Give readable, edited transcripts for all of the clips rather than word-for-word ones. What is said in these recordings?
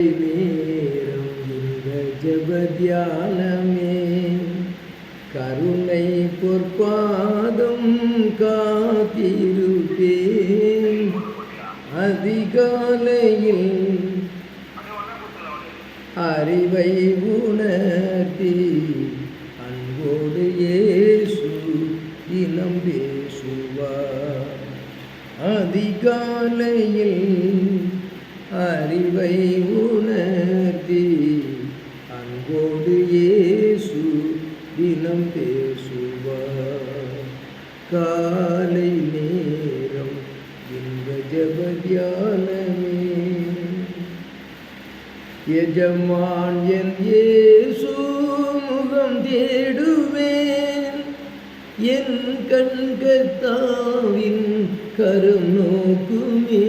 நேரம் இந்த ஜபத்யானமே கருணை பொற்பாதம் காத்திருப்பேன். அதிகாலையில் அறிவை உணர்த்தி அன்போடு இயேசு தினம் பேசுவார். அதிகாலையில் அறிவை உணர்த்தி அன்போடு இயேசு தினம் பேசுவார். காலை நேரம் இந்த ஜபத்யானமே எஜமான் என் இயேசு முகம் தேடுவேன். என் கண்கர்த்தாவின் கரம் நோக்குமே.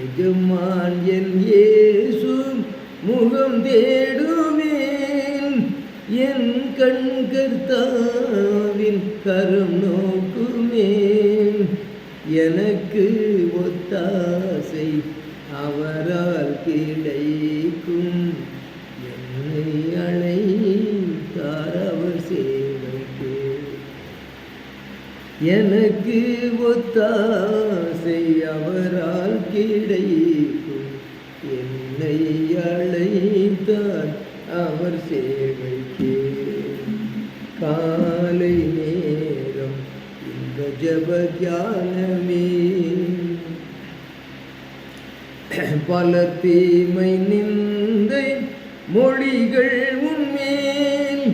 எஜமான் என் இயேசு முகம் தேடுவேன். என் கண்கர்த்தாவின் கரம் நோக்குமே. எனக்கு ஒத்தாசை அவரால் கிடைக்கும். என்னை அழைத்தார் அவர் சேவைக்கு. எனக்கு ஒத்தாசை அவரால் கிடைக்கும். என்னை அழைத்தார் அவர் சேவைக்கு. காலை நேரம் இந்த ஜபத்யானமே பல தீமை நிந்தை மொழிகள் உன்மேல்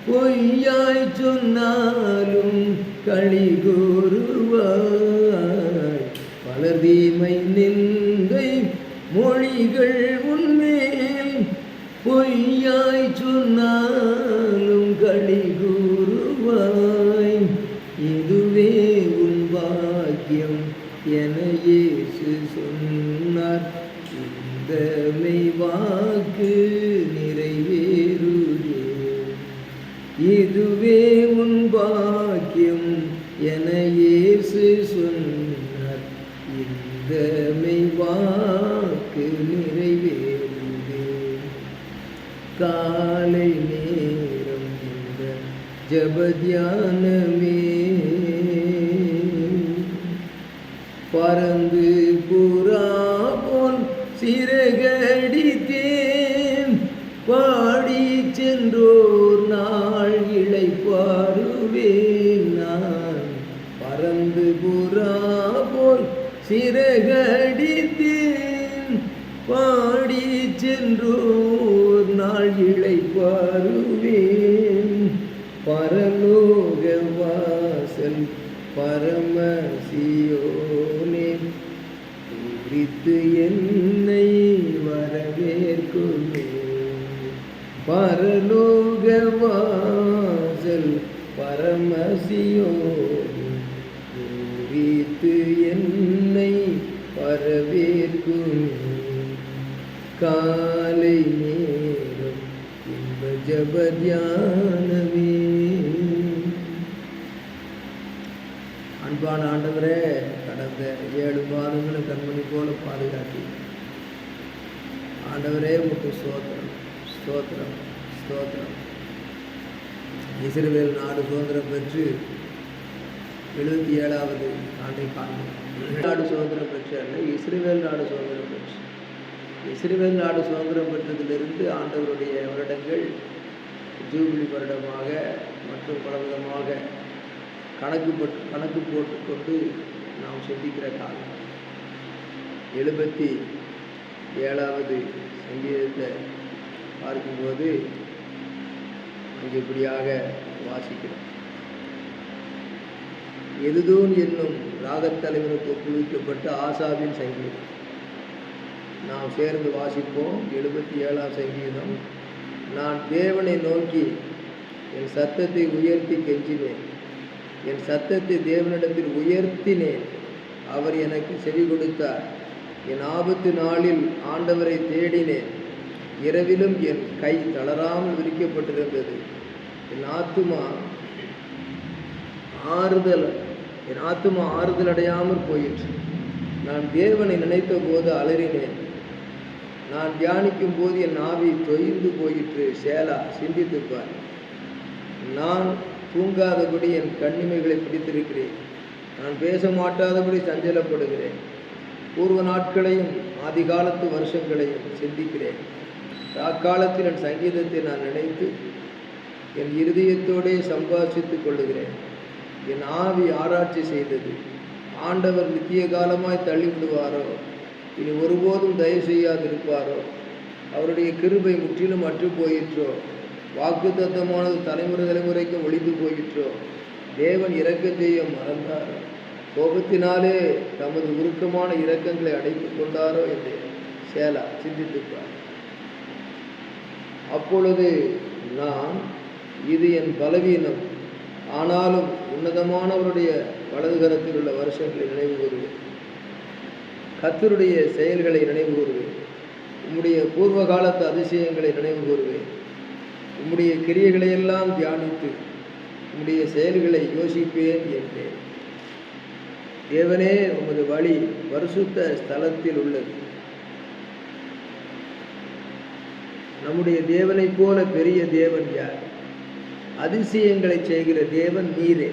பொய்யாய் சொன்னாலும் களி கூறுவாய். பல தீமை நிந்தை மொழிகள் உன்மேல் பொய்யாய் சொன்னாலும் களி கூறுவாய். இதுவே உன் பாக்கியம் என இயேசு சொன்னார். இந்த மெய்வாக்கு நிறைவேறுதே. இதுவே உன் பாக்கியம் என இயேசு சொன்னார். இந்த மெய்வாக்கு நிறைவேறுதே. காலை நேரம் இந்த ஜபத்யானமே பறந்து புறா போல் சிறகடித்தேன். பாடி சென்றோர் நாள் இளைப்பாறுவேன் நான். பறந்து புறா போல் சிறகடித்தேன். பாடி சென்றோர் நாள் இளைப்பாறுவேன். பரலோக வாசல் பரமசியோனே குறித்து என்னை வரவேற்குமே. பரலோக வாசல் பரமசியோனே குறித்து என்னை வரவேற்குமே. காலை நேரம் இந்த ஜபத்யானமே. அன்பான ஆண்டவரே, கடந்த 7 மாதங்களும் கண்மணி போல பாதுகாத்தி ஆண்டவரே உமக்கு ஸ்தோத்திரம் ஸ்தோத்திரம் ஸ்தோத்திரம். இஸ்ரவேல் நாடு சுதந்திரம் பெற்று 77வது ஆண்டை காணும். நாடு சுதந்திரம் பெற்று அல்ல, இஸ்ரவேல் நாடு சுதந்திரம் பெற்று. இஸ்ரவேல் நாடு சுதந்திரம் பெற்றதிலிருந்து ஆண்டவருடைய வருடங்கள் ஜூபிலி வருடமாக மற்றும் பலவிதமாக கணக்கு போட்டுக்கொண்டு நாம் சிந்திக்கிற காலம். 77வது சங்கீதத்தை பார்க்கும்போது அங்கே இப்படியாக வாசிக்கிறோம். எதுதோன் என்னும் ராகத்தலைவனுக்கு ஒப்புவிக்கப்பட்ட ஆசாவின் சங்கீதம் நாம் சேர்ந்து வாசிப்போம். 77ஆம் சங்கீதம். நான் தேவனை நோக்கி என் சத்தத்தை உயர்த்தி கெஞ்சினேன். என் சத்தத்தை தேவனிடத்தில் உயர்த்தினேன். அவர் எனக்கு செவி கொடுத்தார். என் ஆபத்து நாளில் ஆண்டவரை தேடினேன். இரவிலும் என் கை தளராமல் விரிக்கப்பட்டிருந்தது. என் ஆத்துமா ஆறுதல் அடையாமல் போயிற்று. நான் தேவனை நினைத்த போது அலறினேன். நான் தியானிக்கும் போது என் ஆவி தொய்ந்து போயிற்று. சேலா. சிந்தித்துப்பார். நான் தூங்காதபடி என் கண்ணிமைகளை பிடித்திருக்கிறேன். நான் பேச மாட்டாதபடி சஞ்சலப்படுகிறேன். பூர்வ நாட்களையும் ஆதிகாலத்து வருஷங்களையும் சிந்திக்கிறேன். அக்காலத்தில் என் சங்கீதத்தை நான் நினைத்து என் இருதயத்தோடே சம்பாஷித்துக் கொள்ளுகிறேன். என் ஆவி ஆராய்ச்சி செய்தது. ஆண்டவர் நித்திய காலமாய் தள்ளிவிடுவாரோ? இனி ஒருபோதும் தயவு செய்யாதிருப்பாரோ? அவருடைய கிருபை முற்றிலும் அற்று போயிற்றோ? வாக்கு தத்தமானது தலைமுறை தலைமுறைக்கும் ஒளிந்து போயிற்றோ? தேவன் இரக்கம் செய்ய மறந்தாரோ? கோபத்தினாலே தமது உருக்கமான இரக்கங்களை அடைத்துக் கொண்டாரோ என்று சேலா. சிந்தித்துப்பார். அப்பொழுது நான், இது என் பலவீனம், ஆனாலும் உன்னதமானவருடைய வலதுகரத்தில் உள்ள வருஷங்களை நினைவு கூறுவேன். கர்த்தருடைய செயல்களை நினைவு கூறுவேன். உம்முடைய பூர்வ காலத்து அதிசயங்களை நினைவு கூறுவேன். உம்முடைய கிரியைகளையெல்லாம் தியானித்து உம்முடைய செயல்களை யோசிப்பேன் என்றேன். தேவனே, உமது வழி பரிசுத்த ஸ்தலத்தில் உள்ளது. நம்முடைய தேவனைப் போல பெரிய தேவன் யார்? அதிசயங்களை செய்கிற தேவன் நீரே.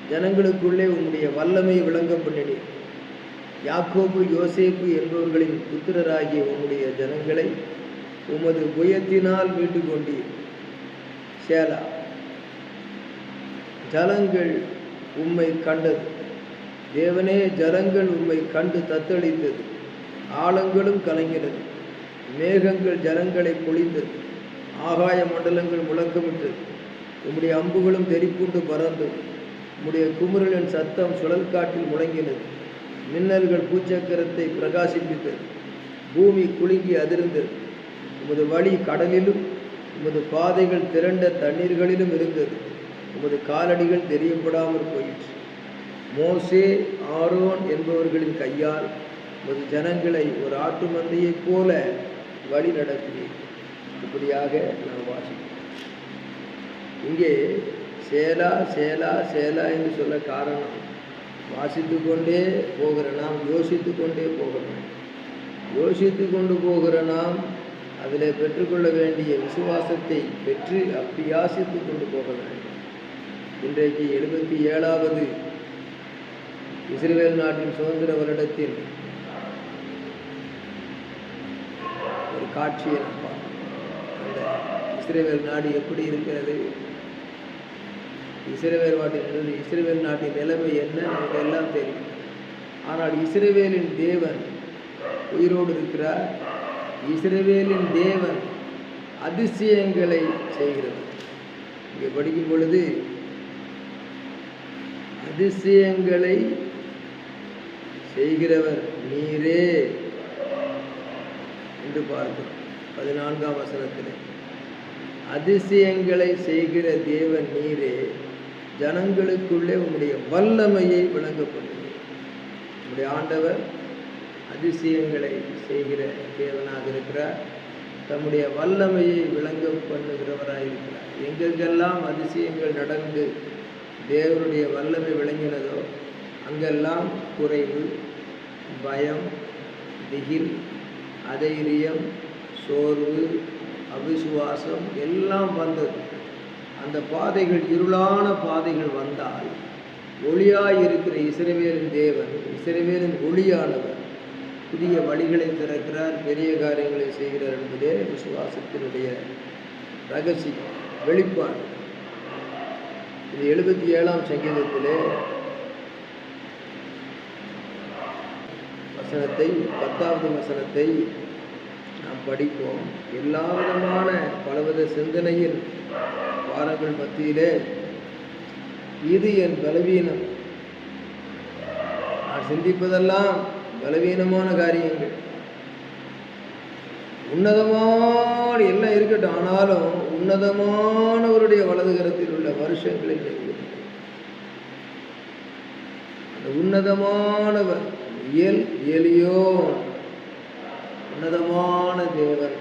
ஜனங்களுக்குள்ளே உம்முடைய வல்லமை விளங்க பண்ணினீர். யாக்கோபு யோசேப்பு என்பவர்களின் புத்திரராகிய உம்முடைய ஜனங்களை உமது புயத்தினால் மீட்டு கொண்டீர். சேலா. ஜலங்கள் உம்மை கண்டது. தேவனே, ஜலங்கள் உம்மை கண்டு தத்தளித்தது. ஆழங்களும் கலங்கினது. மேகங்கள் ஜலங்களை பொழிந்தது. ஆகாய மண்டலங்கள் முழக்கமிட்டது. உம்முடைய அம்புகளும் தெரிப்புண்டு பறந்தது. உம்முடைய குமுறலின் சத்தம் சுழல் காற்றில் முழங்கினது. மின்னல்கள் பூச்சக்கரத்தை பிரகாசிப்பித்தது. பூமி குலுங்கி அதிர்ந்தது. உமது வழி கடலிலும் உமது பாதைகள் திரண்ட தண்ணீர்களிலும் இருந்தது. உமது காலடிகள் தெரியப்படாமல் போயிற்று. மோசே, ஆரோன் என்பவர்களின் கையால் உமது ஜனங்களை ஒரு ஆட்டு மந்தையைப் போல வழி நடத்தினீர். இப்படியாக நாம் வாசிக்கிறோம். இங்கே சேலா சேலா சேலா என்று சொல்ல காரணம், வாசித்து கொண்டே போகிற நாம் யோசித்து கொண்டே போகிறோம். யோசித்து கொண்டு போகிற நாம் அதில் பெற்றுக்கொள்ள வேண்டிய விசுவாசத்தை பெற்று அப்பியாசித்து கொண்டு போக வேண்டும். இன்றைக்கு 77வது இஸ்ரவேல் நாட்டின் சுதந்திர வருடத்தில் ஒரு காட்சியை நம்ம அந்த இஸ்ரவேல் நாடு எப்படி இருக்கிறது, இஸ்ரவேல் நாட்டின் நிலைமை என்ன நமக்கு எல்லாம் தெரியும். ஆனால் இஸ்ரவேலின் தேவன் உயிரோடு இருக்கிறார். இஸ்ரவேலின் தேவன் அதிசயங்களை செய்கிறது. இங்கே படிக்கும் பொழுது அதிசயங்களை செய்கிறவர் நீரே என்று பார்க்கிறோம். 14ஆம் வசனத்தில் அதிசயங்களை செய்கிற தேவன் நீரே, ஜனங்களுக்குள்ளே உம்முடைய வல்லமையை விளங்கப்படுகிறது. உம்முடைய ஆண்டவர் அதிசயங்களை செய்கிற தேவனாக இருக்கிறார். தம்முடைய வல்லமையை விளங்க பண்ணுகிறவராக இருக்கிறார். எங்கெங்கெல்லாம் அதிசயங்கள் நடந்து தேவனுடைய வல்லமை விளங்கினதோ அங்கெல்லாம் குறைவு, பயம், திகில், அதைரியம், சோர்வு, அவிசுவாசம் எல்லாம் வந்தது. அந்த பாதைகள் இருளான பாதைகள் வந்தால் ஒளியாயிருக்கிற இஸ்ரவேலின் தேவன், இஸ்ரவேலின் ஒளியானவர் புதிய வழிகளை திறக்கிறார், பெரிய காரியங்களை செய்கிறார் என்பதே விசுவாசத்தினுடைய ரகசியம், வெளிப்பாடு. இது 77ஆம் சங்கீதத்திலே வசனத்தை 10வது வசனத்தை நாம் படிப்போம். எல்லா விதமான பலவித சிந்தனையின் பாரங்கள் மத்தியிலே இது என் பலவீனம், நான் சிந்திப்பதெல்லாம் பலவீனமான காரியங்கள், உன்னதமான எல்லாம் இருக்கட்டும், ஆனாலும் உன்னதமானவருடைய வலதுகரத்தில் உள்ள வருஷங்களில் அந்த உன்னதமானவர் எலியோ உன்னதமான தேவன்.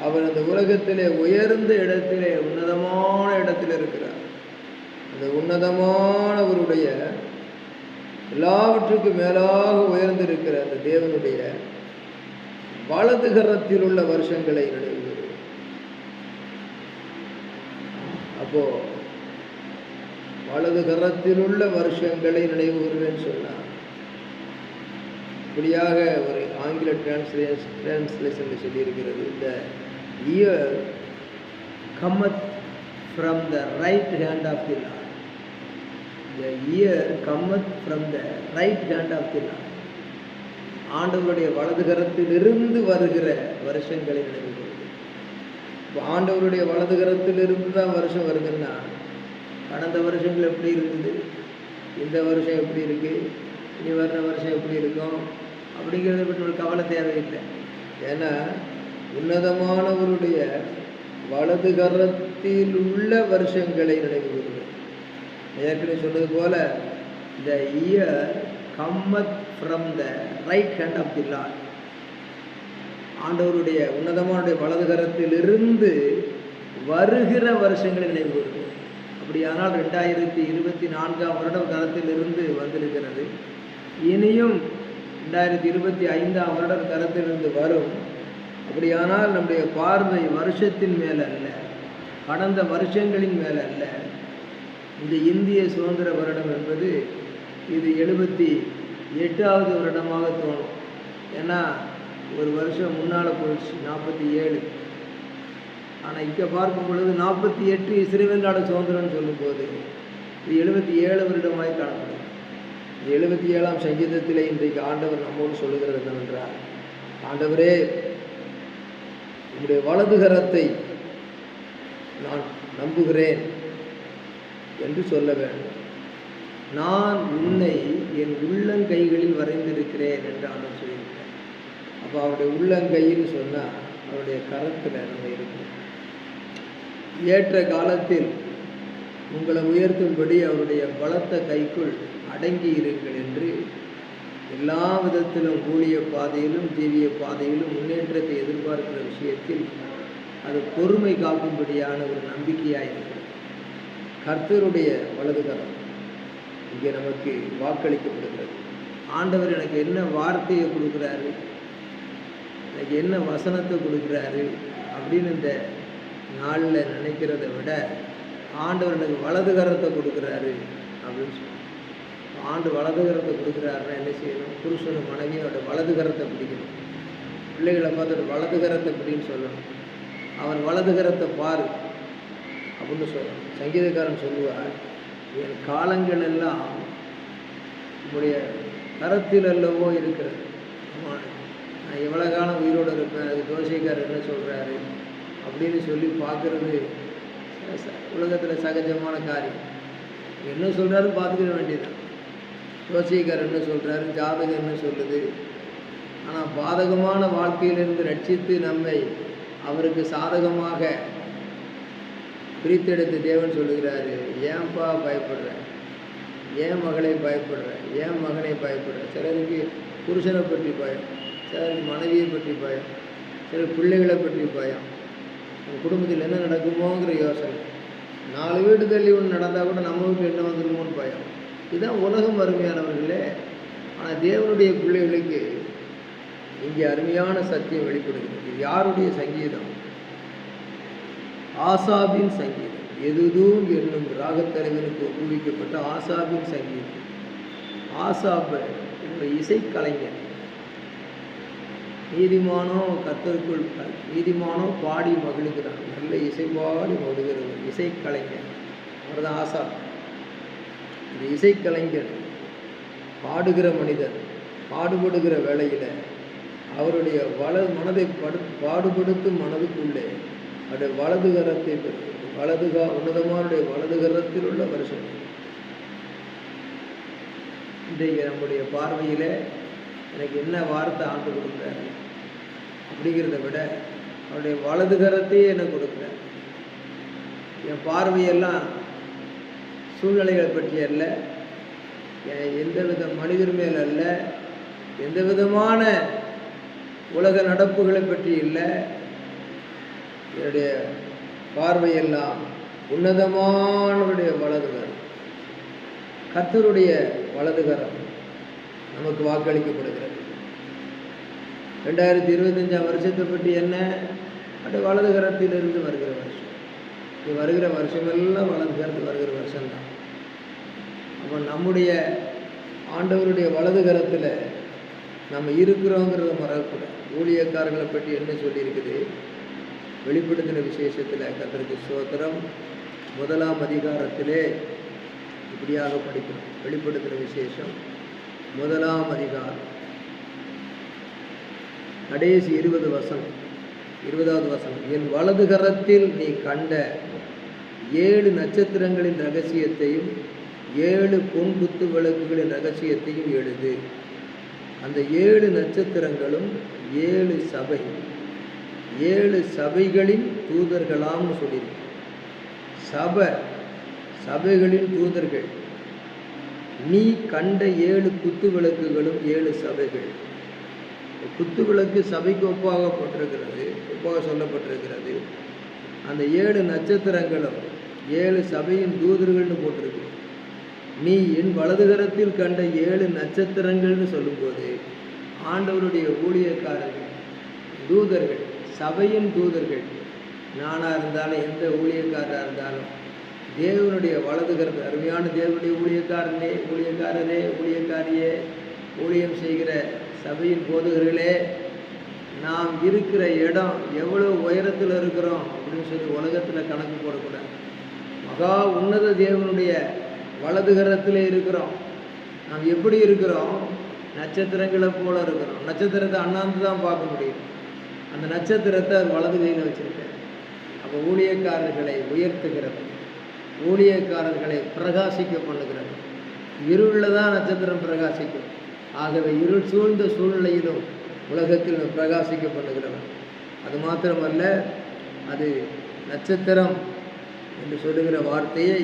அவர் அந்த உலகத்திலே உயர்ந்த இடத்திலே உன்னதமான இடத்தில் இருக்கிறார். அந்த உன்னதமானவருடைய எல்லாவற்றுக்கும் மேலாக உயர்ந்திருக்கிற அந்த தேவனுடைய வலது கரத்தில் உள்ள வருஷங்களை நினைவு கூறுவேன். அப்போ வலது கரத்தில் உள்ள வருஷங்களை நினைவு கூறுவேன்னு சொன்னார். இப்படியாக ஒரு ஆங்கில டிரான்ஸ்லேஷன் சொல்லியிருக்கிறது, இந்த year cometh from the right hand of the Lord. The year cometh from the right hand of the Lord. ஆண்டவருடைய வலது கரத்திலிருந்து வருகிற வருஷங்களை நினைவு கூறுது. இப்போ ஆண்டவருடைய வலது கரத்திலிருந்து தான் வருஷம் வருதுன்னா, கடந்த வருஷங்கள் எப்படி இருந்தது, இந்த வருஷம் எப்படி இருக்கு, இனி வர்ற வருஷம் எப்படி இருக்கும் அப்படிங்கிறத பற்றி ஒரு கவலை தேவையில்லை. ஏன்னா உன்னதமானவருடைய வலது கரத்தில் உள்ள வருஷங்களை நினைவு கூறுவேன். ஏற்கனவே சொன்னது போல, the year cometh from the right hand of the Lord. ஆண்டவருடைய உன்னதமானுடைய வலது கரத்திலிருந்து வருகிற வருஷங்களை நினைவு கூறுவேன். அப்படியானால் 2024 வருடம் கரத்திலிருந்து வந்திருக்கிறது. இனியும் 2025 வருடம் கரத்திலிருந்து வரும். அப்படியானால் நம்முடைய பார்வை வருஷத்தின் மேல அல்ல, கடந்த வருஷங்களின் மேல அல்ல. இந்த இந்திய சுதந்திர வருடம் என்பது இது 78வது வருடமாக தோணும். ஏன்னா ஒரு வருஷம் முன்னால் போயிடுச்சு, 47. ஆனால் இங்கே பார்க்கும் பொழுது 48 இஸ்ரவேல் நாடு சுதந்திரம்னு சொல்லும்போது இது 77 வருடமாய் காணப்படும். 77ஆம் சங்கீதத்திலே இன்றைக்கு ஆண்டவர் நம்மோடு சொல்லுகிறது என்னவென்றால், ஆண்டவரே உங்களுடைய வலது கரத்தை நான் நம்புகிறேன் என்று சொல்ல வேண்டும். நான் உன்னை என் உள்ளங்கைகளில் வரைந்திருக்கிறேன் என்று ஆண்டவர் சொல்லியிருக்கிறேன். அப்போ அவருடைய உள்ளங்கைன்னு சொன்னால் அவருடைய கரத்தில் நம்ம இருக்கணும். ஏற்ற காலத்தில் உங்களை உயர்த்தும்படி அவருடைய பலத்த கைக்குள் அடங்கி இருங்கள் என்று எல்லா விதத்திலும் ஊழிய பாதையிலும் ஜீவிய பாதையிலும் முன்னேற்றத்தை எதிர்பார்க்கிற விஷயத்தில் அது பொறுமை காக்கும்படியான ஒரு நம்பிக்கையாக இருக்கிறது. கர்த்தருடைய வலது கரம் இங்கே நமக்கு வாக்களிக்கப்படுகிறது. ஆண்டவர் எனக்கு என்ன வார்த்தையை கொடுக்குறாரு, எனக்கு என்ன வசனத்தை கொடுக்குறாரு அப்படின்னு இந்த நாளில் நினைக்கிறத விட, ஆண்டவர் எனக்கு வலது கரத்தை கொடுக்குறாரு அப்படின்னு சொல்லி, ஆண்டு வலது கரத்தை கொடுக்குறாருன்னா என்ன செய்யணும்? புருஷனும் மனைவியும் அவருடைய வலது கரத்தை பிடிக்கணும். பிள்ளைகளை பார்த்துட்டு வலது கரத்தை பிடின்னு சொல்லணும். அவன் வலது கரத்தை பாரு அப்படின்னு சொல்லணும். சங்கீதக்காரன் சொல்லுவார், என் காலங்கள் எல்லாம் உங்களுடைய கரத்தில் அல்லவோ இருக்கிறது. ஆமாம், நான் எவ்வளோ காலம் உயிரோடு இருப்பேன், அது ஜோசியக்காரர் என்ன சொல்கிறாரு அப்படின்னு சொல்லி பார்க்குறது உலகத்தில் சகஜமான காரியம். என்ன சொல்கிறாரு பார்த்துக்கிற வேண்டியதான். ஜோசியக்காரர் என்ன சொல்கிறாரு, ஜாதகம் என்ன சொல்லுது. ஆனால் பாதகமான வாழ்க்கையிலிருந்து ரட்சித்து நம்மை அவருக்கு சாதகமாக பிரித்தெடுத்த தேவன் சொல்லுகிறாரு, ஏன்பா பயப்படுற, ஏன் மகளை பயப்படுற, ஏன் மகனை பயப்படுற. சிலருக்கு புருஷனை பற்றி பயம், சிலருக்கு மனைவியை பற்றி பயம், சிலர் பிள்ளைகளை பற்றி பயம், குடும்பத்தில் என்ன நடக்குமோங்கிற யோசனை. 4 வீடு தள்ளி ஒன்று நடந்தால் கூட நம்ம வீட்டில் என்ன வந்துடுமோன்னு பயம். இதுதான் உலகம் அருமையானவர்களே. ஆனால் தேவனுடைய பிள்ளைகளுக்கு இங்கே அருமையான சத்தியம் வெளிப்படுகிறது. இது யாருடைய சங்கீதம்? ஆசாபின் சங்கீதம். எதுதும் என்னும் ராகத்தலைவனுக்கு ஒப்புவிக்கப்பட்ட ஆசாபின் சங்கீதம். ஆசாப் இசைக்கலைஞர். நீதிமானோ கர்த்தருக்குள், நீதிமானோ பாடி மகிழ்கிறான், நல்ல இசை பாடி மகிழ்கிறவர், இசைக்கலைஞர். அவர் தான் ஆசாப். இந்த இசைக்கலைஞர் பாடுகிற மனிதர் பாடுபடுகிற வேளையில் அவருடைய மனதை பாடுபடுத்தும் மனதுக்குள்ளே அவருடைய வலது கரத்தை உன்னதமானுடைய வலது கரத்தில் உள்ள வருஷம். இன்றைக்கு நம்முடைய பார்வையில் எனக்கு என்ன வார்த்தை ஆண்டு கொடுக்குறாரு அப்படிங்கிறத விட அவருடைய வலது கரத்தையே எனக்கு கொடுக்குறாரு. என் பார்வையெல்லாம் சூழ்நிலைகளை பற்றி அல்ல, எந்த வித மனிதர் மேல் அல்ல, எந்த விதமான உலக நடப்புகளை பற்றி இல்லை. என்னுடைய பார்வையெல்லாம் உன்னதமானவருடைய வலதுகரம், கர்த்தருடைய வலதுகரம் நமக்கு வாக்களிக்கப்படுகிறது. 2025 வருஷத்தை பற்றி என்ன? அது வலது கரத்திலிருந்து வருகிற வருஷம். இது வருகிற வருஷமெல்லாம் வலது கரத்து வருகிற வருஷம்தான். அப்போ நம்முடைய ஆண்டவருடைய வலது கரத்தில் நம்ம இருக்கிறோங்கிறத மறக்கக்கூடாது. ஊழியக்காரர்களை பற்றி என்ன சொல்லியிருக்குது? வெளிப்படுத்தின விசேஷத்தில் கர்த்தருக்கு ஸ்தோத்திரம் 1ஆம் அதிகாரத்திலே இப்படியாக படிக்கிறோம். வெளிப்படுத்தின விசேஷம் 1ஆம் அதிகாரம் கடைசி 20வது வசனம். என் வலது கரத்தில் நீ கண்ட 7 நட்சத்திரங்களின் ரகசியத்தையும் 7 பொன் குத்து விளக்குகளின் ரகசியத்தையும் எழுது. அந்த 7 நட்சத்திரங்களும் 7 சபை, 7 சபைகளின் தூதர்களாம்னு சொல்லியிருக்கு. சபைகளின் தூதர்கள். நீ கண்ட 7 குத்து விளக்குகளும் 7 சபைகள். குத்து விளக்கு சபைக்கு ஒப்பாக சொல்லப்பட்டிருக்கிறது. அந்த 7 நட்சத்திரங்களும் 7 சபையின் தூதர்கள்னு போட்டிருக்கு. நீ என் வலதுகரத்தில் கண்ட 7 நட்சத்திரங்கள்னு சொல்லும்போது ஆண்டவருடைய ஊழியக்காரர்கள், தூதர்கள், சபையின் தூதர்கள், நானாக இருந்தாலும் எந்த ஊழியக்காரராக இருந்தாலும் தேவனுடைய வலதுகரத்து, அருமையான தேவனுடைய ஊழியக்காரரே, ஊழியக்காரியே, ஊழியம் செய்கிற சபையின் போதகர்களே, நாம் இருக்கிற இடம் எவ்வளோ உயரத்தில் இருக்கிறோம் அப்படின்னு சொல்லி உலகத்தில் கணக்கு போடக்கூடாது. மகா உன்னத தேவனுடைய வலதுகரத்தில் இருக்கிறோம். நாம் எப்படி இருக்கிறோம்? நட்சத்திரங்களை போல இருக்கிறோம். நட்சத்திரத்தை அண்ணாந்து தான் பார்க்க முடியும். அந்த நட்சத்திரத்தை அவர் வலது கையில் வச்சுருக்கார். அப்போ ஊழியக்காரர்களை உயர்த்துகிறது, ஊழியக்காரர்களை பிரகாசிக்க பண்ணுகிறது. இருளில் தான் நட்சத்திரம் பிரகாசிக்கும். ஆகவே இருள் சூழ்ந்த சூழ்நிலையிலும் உலகத்தில் பிரகாசிக்க பண்ணுகிறவன். அது மாத்திரமல்ல, அது நட்சத்திரம் என்று சொல்லுகிற வார்த்தையை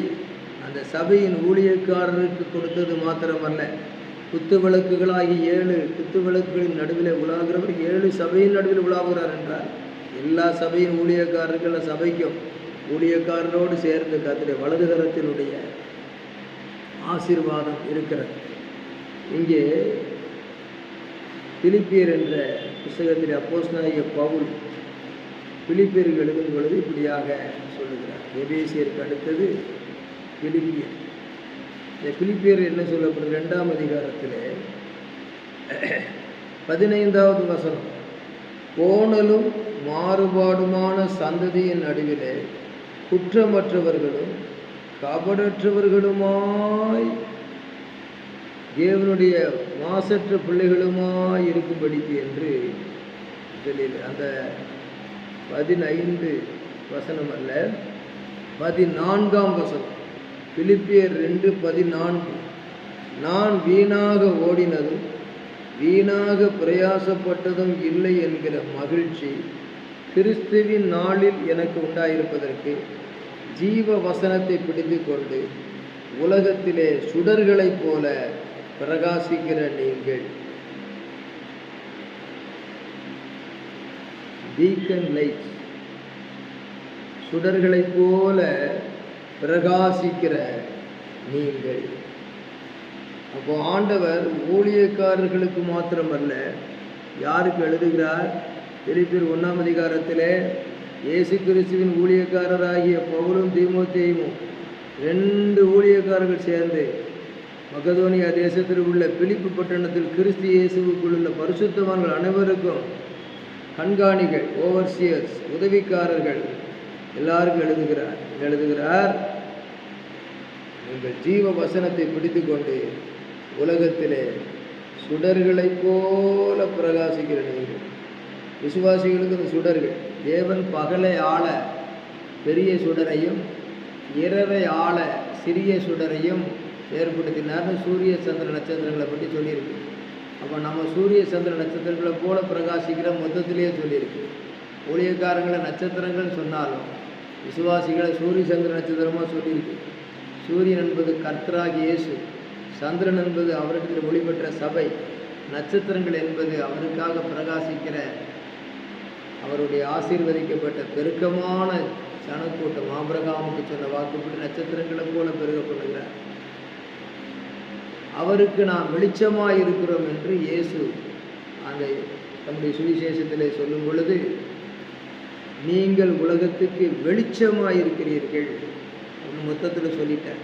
அந்த சபையின் ஊழியக்காரருக்கு கொடுத்தது மாத்திரமல்ல, குத்து விளக்குகளாகி 7 குத்து விளக்குகளின் நடுவில் உலாகிறவர் 7 சபையின் நடுவில் உலாவுகிறார் என்றார். எல்லா சபையின் ஊழியக்காரர்கள் சபைக்கும் ஊழியக்காரரோடு சேர்ந்து கர்த்தருடைய வலதுகரத்தினுடைய ஆசீர்வாதம் இருக்கிறது. இங்கே பிலிப்பியர் என்ற புத்தகத்தில் அப்போஸ்தலனாகிய பவுல் பிலிப்பியருக்கு எழுதும் பொழுது இப்படியாக சொல்லுகிறார். எபேசியருக்கு அடுத்தது பிலிப்பியர். இந்த பிலிப்பியர் என்ன சொல்லப்படுது? 2ஆம் அதிகாரத்தில் 15வது வசனம். கோணலும் மாறுபாடுமான சந்ததியின் நடுவிலே குற்றமற்றவர்களும் கபடற்றவர்களுமாய் தேவனுடைய மாசற்ற பிள்ளைகளுமாய் இருக்கும்படிக்கு என்று சொல்லி அந்த 15 வசனம் அல்ல, 14ஆம் வசனம். பிலிப்பியர் 2:14. நான் வீணாக ஓடினதும் வீணாக பிரயாசப்பட்டதும் இல்லை என்கிற மகிழ்ச்சி கிறிஸ்துவின் நாளில் எனக்கு உண்டாயிருப்பதற்கு ஜீவ வசனத்தை பிடித்து கொண்டு உலகத்திலே சுடர்களைப் போல பிரகாசிக்கிற நீங்கள், பீக்கன் லைட்ஸ், சுடர்களைப் போல பிரகாசிக்கிற நீங்கள். அப்போ ஆண்டவர் ஊழியக்காரர்களுக்கு மாத்திரமல்ல, யாருக்கு எழுதுகிறார்? பிலிப்பியர் 1ஆம் அதிகாரத்தில் இயேசு கிறிஸ்துவின் ஊழியக்காரராகிய பவுலும் தீமோத்தேயுமும் 2 ஊழியக்காரர்கள் சேர்ந்து மக்கதோனியா தேசத்தில் உள்ள பிலிப்பு பட்டணத்தில் கிறிஸ்து இயேசுவுக்குள் உள்ள பரிசுத்தவான்கள் அனைவருக்கும் கண்காணிகள், ஓவர்சியர்ஸ், உதவிக்காரர்கள் எல்லாருக்கும் எழுதுகிறார். நீங்கள் ஜீவ வசனத்தை பிடித்து கொண்டு உலகத்திலே சுடர்களைப் போல பிரகாசிக்கிற நீங்கள். விசுவாசிகளுக்கு இந்த சுடர்கள், தேவன் பகலை ஆள பெரிய சுடரையும் இரவை ஆள சிறிய சுடரையும் ஏற்படுத்தினார்னு சூரிய சந்திர நட்சத்திரங்களை பற்றி சொல்லியிருக்கு. அப்போ நம்ம சூரிய சந்திர நட்சத்திரங்களை போல பிரகாசிக்கிற மொத்தத்திலேயே சொல்லியிருக்கு. ஊழியக்காரங்களை நட்சத்திரங்கள் சொன்னாலும் விசுவாசிகளை சூரிய சந்திர நட்சத்திரமாக சொல்லியிருக்கு. சூரியன் என்பது கர்த்தராகிய இயேசு, சந்திரன் என்பது அவரிடத்தில் ஒளிபெற்ற சபை, நட்சத்திரங்கள் என்பது அவருக்காக பிரகாசிக்கிற அவருடைய ஆசீர்வதிக்கப்பட்ட பெருக்கமான ஜனக்கூட்டம். ஆபிரகாமுக்கு சொன்ன வாக்குப்படி நட்சத்திரங்களை போல பெருக பண்ணுகிறார். அவருக்கு நாம் வெளிச்சமாக இருக்கிறோம் என்று இயேசு அந்த நம்முடைய சுவிசேஷத்திலே சொல்லும் பொழுது, நீங்கள் உலகத்துக்கு வெளிச்சமாக இருக்கிறீர்கள் மொத்தத்தில் சொல்லிட்டேன்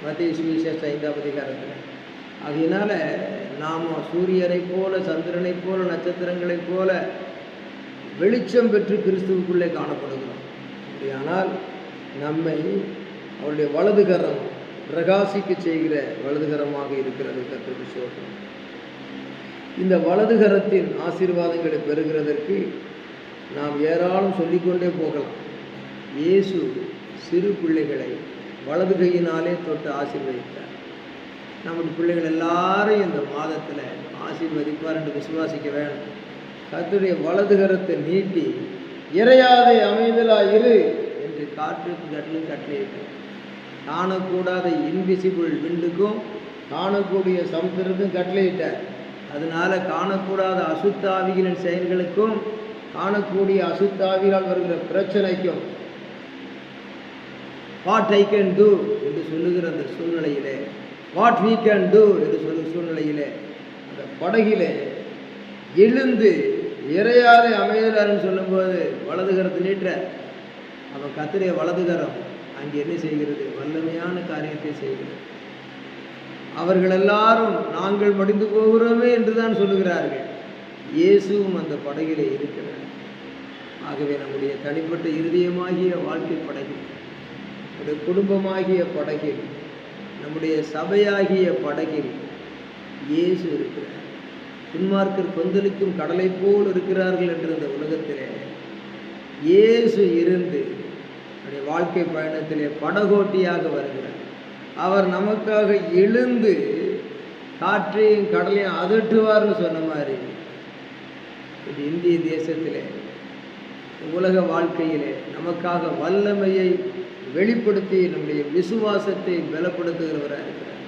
மத்திய சுவிசேஷம் 5ஆம் அதிகாரத்தில். அதனால நாம் சூரியனை போல, சந்திரனை போல, நட்சத்திரங்களைப் போல வெளிச்சம் பெற்று கிறிஸ்துவுக்குள்ளே காணப்படுகிறோம். அப்படியானால் நம்மை அவருடைய வலதுகரம் பிரகாசிக்க செய்கிற வலதுகரமாக இருக்கிறது. கர்த்தருக்கு ஸ்தோத்திரம். இந்த வலதுகரத்தின் ஆசீர்வாதங்களை பெறுகிறதற்கு நாம் ஏராளம் சொல்லிக்கொண்டே போகலாம். இயேசு சிறு பிள்ளைகளை வலது கையினாலே தொட்டு ஆசீர்வதித்தார். நம்முடைய பிள்ளைகள் எல்லாரையும் இந்த மாதத்தில் ஆசீர்வதிப்பார் என்று விசுவாசிக்க வேணும். கர்த்தருடைய வலதுகரத்தை நீட்டி இறையாதே அமைதலாயிரு என்று காற்றுக்கு கட்டளையிட்டார். காணக்கூடாத இன்விசிபிள் விண்டுக்கும் காணக்கூடிய சமுத்திரத்துக்கும் கட்டளையிட்டார். அதனால காணக்கூடாத அசுத்தாவிகளின் செயல்களுக்கும் காணக்கூடிய அசுத்தாவியால் வருகிற பிரச்சனைக்கும் வாட் ஐ கேன் டூ என்று சொல்லுகிற அந்த சூழ்நிலையிலே, வாட் வீ கேன் டூ என்று சொல்லுகிற சூழ்நிலையிலே அந்த படகிலே எழுந்து இறையாதே அமைதலாருன்னு சொல்லும்போது வலதுகரத்தை நீட்டுற அவன் கர்த்தருடைய வலதுகரம் அங்கே என்ன செய்கிறது? வல்லமையான காரியத்தை செய்கிறது. அவர்கள் எல்லாரும் நாங்கள் மடிந்து போகிறோமே என்று தான் சொல்லுகிறார்கள். இயேசுவும் அந்த படகிலே இருக்கிறார். ஆகவே நம்முடைய தனிப்பட்ட இருதயமாகிய வாழ்க்கை படகில், நம்முடைய குடும்பமாகிய படகில், நம்முடைய சபையாகிய படகில் இயேசு இருக்கிறார். துன்மார்க்கர் கொந்தளிக்கும் கடலை போல் இருக்கிறார்கள் என்ற இந்த உலகத்திலே இயேசு இருந்து நம்முடைய வாழ்க்கை பயணத்திலே படகோட்டியாக வருகிறார். அவர் நமக்காக எழுந்து காற்றையும் கடலையும் அதட்டுவார்னு சொன்ன மாதிரி இது இந்திய தேசத்திலே உலக வாழ்க்கையிலே நமக்காக வல்லமையை வெளிப்படுத்தி நம்முடைய விசுவாசத்தை பலப்படுத்துகிறவராக இருக்கிறார்.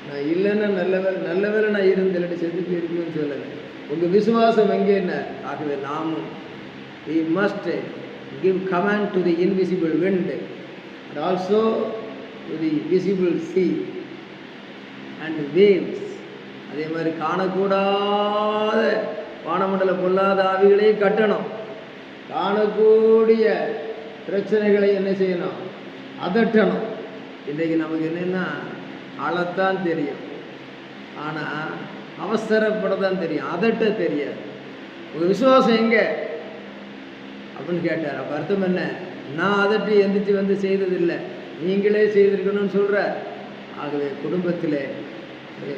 நான் இல்லைன்னா நல்ல வேலை நான் இருந்தேன் செத்து போயிருக்கணும்னு சொல்லலை. உங்கள் விசுவாசம் எங்கே என்ன? ஆகவே நாமும் we must give command to the invisible wind and also to the visible sea and waves. அதே மாதிரி காணக்கூடாத வானமண்டல பொல்லாத ஆவிகளையும் கட்டணும். காணக்கூடிய பிரச்சனைகளை என்ன செய்யணும்? அதட்டணும். இன்றைக்கு நமக்கு என்னென்னா அழத்தான் தெரியும், ஆனால் அவசரப்படத்தான் தெரியும், அதட்ட தெரியாது. உங்கள் விசுவாசம் எங்கே அப்படின்னு கேட்டார். அப்போ அர்த்தம் என்ன? நான் அதட்டி எந்திரிச்சு வந்து செய்ததில்லை, நீங்களே செய்திருக்கணும்னு சொல்கிறார். ஆகவே குடும்பத்திலே,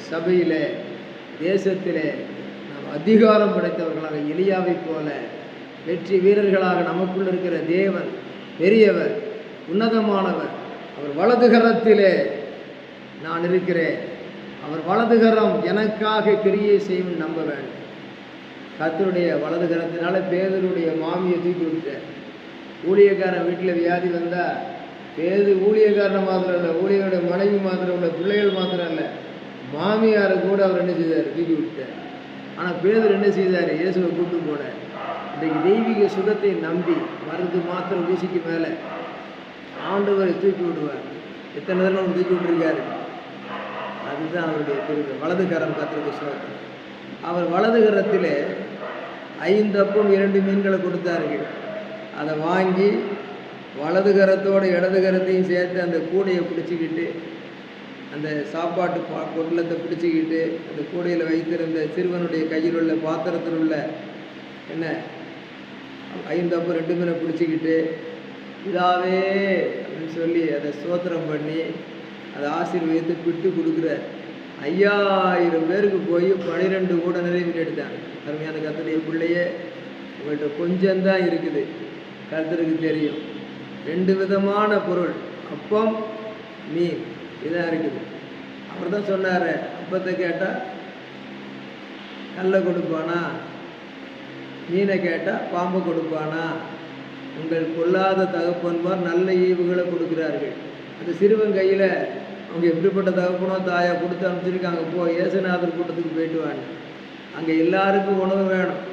சபையிலே, தேசத்திலே நாம் அதிகாரம் படைத்தவர்களாக எலியாவை போல வெற்றி வீரர்களாக நமக்குள் இருக்கிற தேவன் பெரியவர், உன்னதமானவர். அவர் வலதுகரத்திலே நான் இருக்கிறேன், அவர் வலதுகரம் எனக்காக கிரியை செய்யும் நம்ப வேண்டும். கர்த்தருடைய வலதுகரத்தினால பேதுருடைய மாமியை தூக்கி விட்டார். ஊழியக்காரன் வீட்டில் வியாதி வந்தால் ஊழியக்காரனை மாத்திரம் இல்லை, ஊழியருடைய மனைவி மாத்திரம் இல்லை, பிள்ளைகள் மாத்திரம் இல்லை, மாமியாரை கூட அவர் என்ன செய்தார்? தூக்கி விட்டார். ஆனால் பேதுரு என்ன செய்தார்? இயேசுவை கூப்பிட்டு போனார். இன்றைக்கு தெய்வீக சுகத்தை நம்பி மருந்து மாத்திரம் ஊசிக்கு மேலே ஆண்டவரை தூக்கி விடுவார். எத்தனை தடவை தூக்கி விட்டுருக்காரு? அதுதான் அவருடைய திருவிழா. வலதுகரம் கர்த்தருக்கு ஸ்தோத்திரம். அவர் வலதுகரத்தில் 5 அப்பம் 2 மீன்களை கொடுத்தார்கள். அதை வாங்கி வலதுகரத்தோடு இடதுகரத்தையும் சேர்த்து அந்த கூடையை பிடிச்சிக்கிட்டு, அந்த சாப்பாட்டு பொருளத்தை பிடிச்சிக்கிட்டு, அந்த கூடையில் வைத்திருந்த சிறுவனுடைய கையில் உள்ள பாத்திரத்தில் உள்ள என்ன 5 அப்பம் 2 மீனை பிடிச்சிக்கிட்டு இதாவே அப்படின்னு சொல்லி அதை ஸ்தோத்திரம் பண்ணி அதை ஆசீர்வதித்து பிட்டு கொடுக்குற 5000 பேருக்கு போய் 12 கூட நிறைய மீன் எடுத்தாங்க. அருமையான கர்த்தருடைய பிள்ளையே, உங்கள்கிட்ட கொஞ்சம்தான் இருக்குது, கர்த்தருக்கு தெரியும். 2 விதமான பொருள், அப்பம் மீன், இதான் இருக்குது. அவர் தான் சொன்னார், அப்பத்தை கேட்டால் கல்லை கொடுப்பானா, மீனை கேட்டால் பாம்பை கொடுப்பானா? உங்கள் கொல்லாத தகப்பன்மார் நல்ல ஈவுகளை கொடுக்குறார்கள். அந்த சிறுவன் கையில் அவங்க எப்படிப்பட்ட தகப்பனோ தாயா கொடுத்து அனுப்பிச்சிருக்காங்க, போ இயேசுநாதர் கூட்டத்துக்கு போயிட்டு வாங்க, அங்கே எல்லாருக்கும் உணவு வேணும்.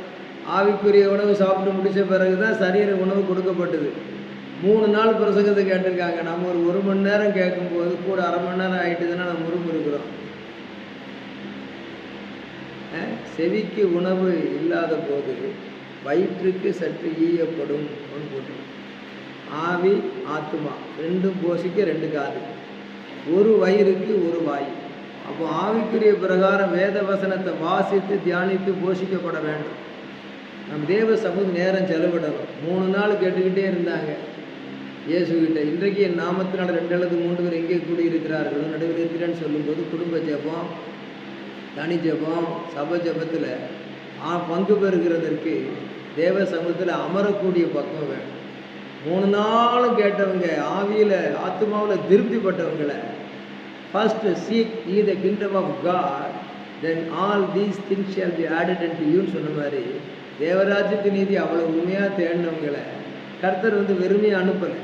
ஆவிக்குரிய உணவு சாப்பிட்டு முடித்த பிறகு தான் சரீர உணவு கொடுக்கப்பட்டது. 3 நாள் பிரசங்கத்தை கேட்டிருக்காங்க. நம்ம ஒரு 1 மணி நேரம் கேட்கும்போது கூட 1/2 மணி நேரம் ஆகிட்டுதுன்னா நம்ம முறுமுறுக்கிறோம். செவிக்கு உணவு இல்லாத போது வயிற்றுக்கு சற்று ஈயப்படும் போட்டு. ஆவி ஆத்மா ரெண்டும் போஷிக்க ரெண்டு காது, ஒரு வயிறுக்கு ஒரு வாய். அப்போ ஆவிக்குரிய பிரகாரம் வேத வசனத்தை வாசித்து தியானித்து போஷிக்கப்பட வேண்டும். நம் தேவ சமூக நேரம் செலவிடணும். 3 நாள் கேட்டுக்கிட்டே இருந்தாங்க இயேசுகிட்ட. இன்றைக்கு என் நாமத்தினால் 2 அல்லது 3 பேர் எங்கே கூடியிருக்கிறார்களோ நடுவில் இருக்கிறேன்னு சொல்லும்போது குடும்ப ஜெபம், தனி ஜெபம், சபை ஜெபத்தில் பங்கு பெறுகிறதற்கு தேவ சமூகத்தில் அமரக்கூடிய பக்கம் வேணும். 3 நாளும் கேட்டவங்க, ஆவியில் ஆத்மாவில் திருப்திப்பட்டவங்களை first seek ye the kingdom of God, then all these things shall be added unto you சொன்ன மாதிரி தேவராஜ்யத்து நீதி அவ்வளோ உண்மையாக தேடினவங்களை கர்த்தர் வெறுமையாக அனுப்பலை.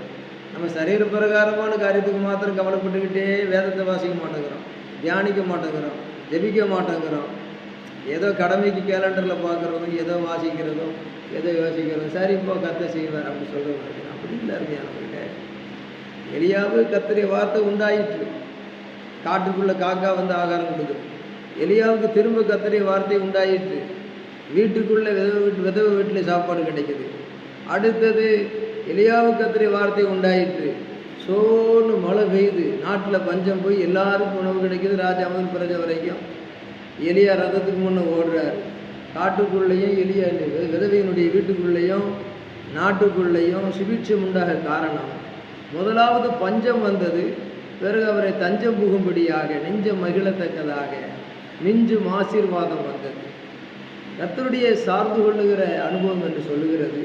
நம்ம சரீர பிரகாரமான காரியத்துக்கு மாத்திரம் கவலைப்பட்டுக்கிட்டே வேதத்தை வாசிக்க மாட்டேங்கிறோம், தியானிக்க மாட்டேங்கிறோம், ஜெபிக்க மாட்டேங்கிறோம். ஏதோ கடமைக்கு கேலண்டரில் பார்க்குறதும், ஏதோ வாசிக்கிறதும், ஏதோ யோசிக்கிறதும், சரி இப்போ கர்த்தர் செய்வார் அப்படி சொல்கிறது. அப்படி இல்லை அருமையானவர்களே. எலியாவு கர்த்தருடைய வார்த்தை உண்டாயிற்று, காட்டுக்குள்ளே காக்கா ஆகாரம் கொடுக்குது. எலியாவுக்கு திரும்ப கர்த்தருடைய வார்த்தை உண்டாயிற்று, வீட்டுக்குள்ளே விதவை வீட்டில் சாப்பாடு கிடைக்குது. அடுத்தது எலியாவுக்கு கர்த்தருடைய வார்த்தை உண்டாயிற்று, சோன்னு மழை பெய்யுது, நாட்டில் பஞ்சம் போய் எல்லாருக்கும் உணவு கிடைக்குது, ராஜா முதல் பிரஜை வரைக்கும். எலியா ரதத்துக்கு முன்னே ஓடுறார். காட்டுக்குள்ளேயும் எலியா விதவையினுடைய வீட்டுக்குள்ளேயும் நாட்டுக்குள்ளேயும் சுபிட்சம் உண்டாக காரணம் முதலாவது பஞ்சம் வந்தது. பிறகு அவரை தஞ்சம் புகும்படியாக நெஞ்சம் மகிழத்தக்கதாக மிஞ்சும் ஆசீர்வாதம் வந்தது. கர்த்தருடைய சார்ந்து கொள்ளுகிற அனுபவம் என்று சொல்லுகிறது.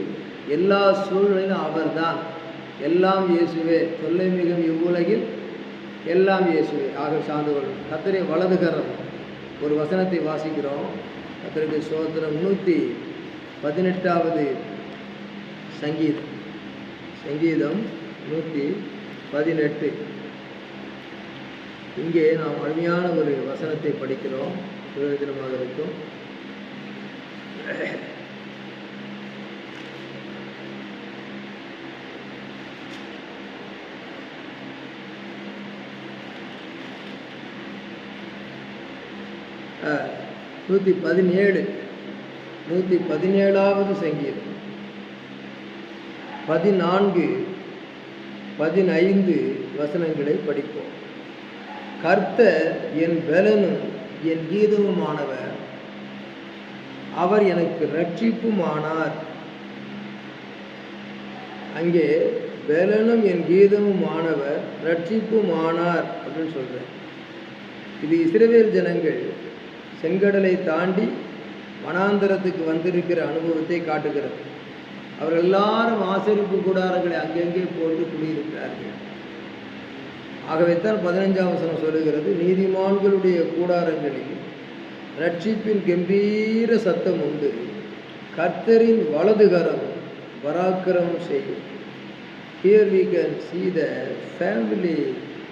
எல்லா சூழ்நிலையும் அவர்தான், எல்லாம் இயேசுவே, தொல்லை மிகும் இவ்வுலகில் எல்லாம் இயேசுவே ஆக சார்ந்து கொள்ளும். கர்த்தருடைய வலதுகரம் ஒரு வசனத்தை வாசிக்கிறோம். கர்த்தருக்கு ஸ்தோத்திரம். 118வது சங்கீதம் 118. இங்கே நாம் அருமையான ஒரு வசனத்தை படிக்கிறோம், பிரயோஜனமாக இருக்கும். அஹ் 117வது சங்கீதம் 14, 15 வசனங்களை படிப்போம். கர்த்தர் என் பலனும் என் கீதமுமானவர், அவர் எனக்கு ரட்சிப்புமானார். அங்கே பலனும் என் கீதமுமானவர் ரட்சிப்புமானார் அப்படின்னு சொல்கிறேன். இது இஸ்ரவேல் ஜனங்கள் செங்கடலை தாண்டி வனாந்தரத்துக்கு வந்திருக்கிற அனுபவத்தை காட்டுகிறது. அவர்கள் எல்லாரும் ஆசரிப்பு கூடாரங்களை அங்கங்கே போட்டு குடியிருக்கிறார்கள். ஆகவே தான் 15ஆம் வசனம் சொல்லுகிறது, நீதிமான்களுடைய கூடாரங்களில் ரட்சிப்பின் கம்பீர சத்தம் உண்டு, கர்த்தரின் வலதுகரம் பராக்கிரமம் செய்யும். Here we can see the family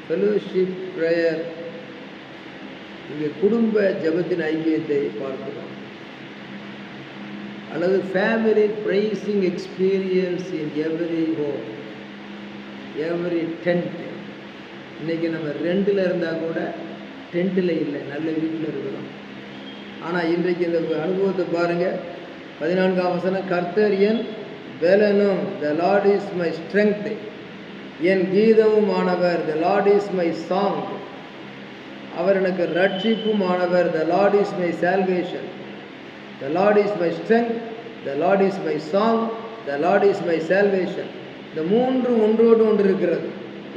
fellowship prayer. இங்கே குடும்ப ஜபத்தின் ஐக்கியத்தை பார்க்கிறோம். அல்லது family praising experience in every home, every tent. இன்றைக்கி நம்ம ரெண்டில் இருந்தால் கூட டென்ட்டில் இல்லை, நல்ல வீட்டில் இருக்கிறோம். ஆனால் இன்றைக்கு இந்த அனுபவத்தை பாருங்கள். 14ஆம் வசனம், கர்த்தர் என் பலனும், the Lord is my strength, என் கீதமுமானவர், the Lord is my song, அவர் எனக்கு ரட்சிப்புமானவர், the Lord is my salvation, the Lord is my strength, the Lord is my song, the Lord is my salvation. இந்த மூன்று ஒன்றோடு ஒன்று இருக்கிறது.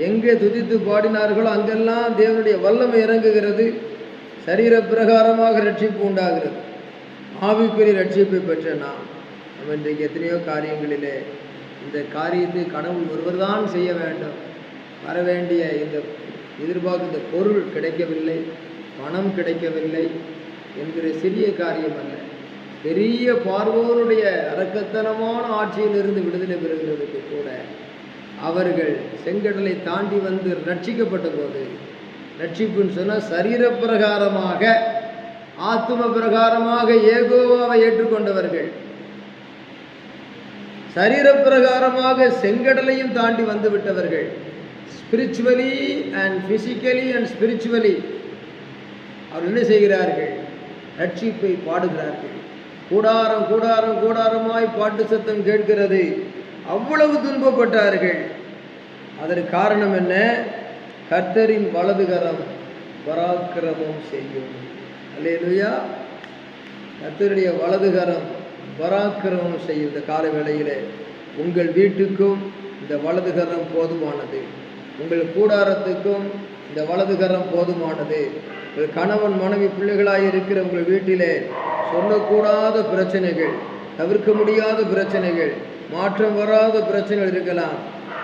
எங்கே துதித்து பாடினார்களோ அங்கெல்லாம் தேவனுடைய வல்லமை இறங்குகிறது. சரீர பிரகாரமாக ரட்சிப்பு உண்டாகிறது. ஆவிக்குரிய ரட்சிப்பை பெற்ற நம்ம இன்றைக்கு எத்தனையோ காரியங்களிலே இந்த காரியத்தை கடவுள் ஒருவர் தான் செய்ய வேண்டும். வர வேண்டிய இந்த எதிர்பார்க்கிற பொருள் கிடைக்கவில்லை, பணம் கிடைக்கவில்லை என்கிற சிறிய காரியம் அல்ல. பெரிய பார்வோனுடைய அரக்கத்தனமான ஆட்சியிலிருந்து விடுதலை பெறுகிறதுக்கு கூட அவர்கள் செங்கடலை தாண்டி வந்து ரட்சிக்கப்பட்ட போது, ரட்சிப்புன்னு சொன்னால் சரீர பிரகாரமாக ஆத்தும பிரகாரமாக யெகோவாவை ஏற்றுக்கொண்டவர்கள், சரீர பிரகாரமாக செங்கடலையும் தாண்டி வந்து விட்டவர்கள். Spiritually and physically and spiritually அவர் என்ன செய்கிறார்கள்? ரட்சிப்பை பாடுகிறார்கள். கூடாரம் கூடாரம் கூடாரமாய் பாட்டு சத்தம் கேட்கிறது. அவ்வளவு துன்பப்பட்டார்கள். அதற்கு காரணம் என்ன? கர்த்தரின் வலதுகரம் பராக்கிரமம் செய்யும். அல்லேலூயா. கர்த்தருடைய வலதுகரம் பராக்கிரமம் செய்யும். இந்த கால வேளையிலே உங்கள் வீட்டுக்கும் இந்த வலதுகரம் போதுமானது. உங்கள் கூடாரத்துக்கும் இந்த வலதுகரம் போதுமானது. உங்கள் கணவன் மனைவி பிள்ளைகளாய் இருக்கிற உங்கள் வீட்டிலே சொல்லக்கூடாத பிரச்சனைகள், தவிர்க்க முடியாத பிரச்சனைகள், மாற்றம் வராத பிரச்சனைகள் இருக்கலாம்.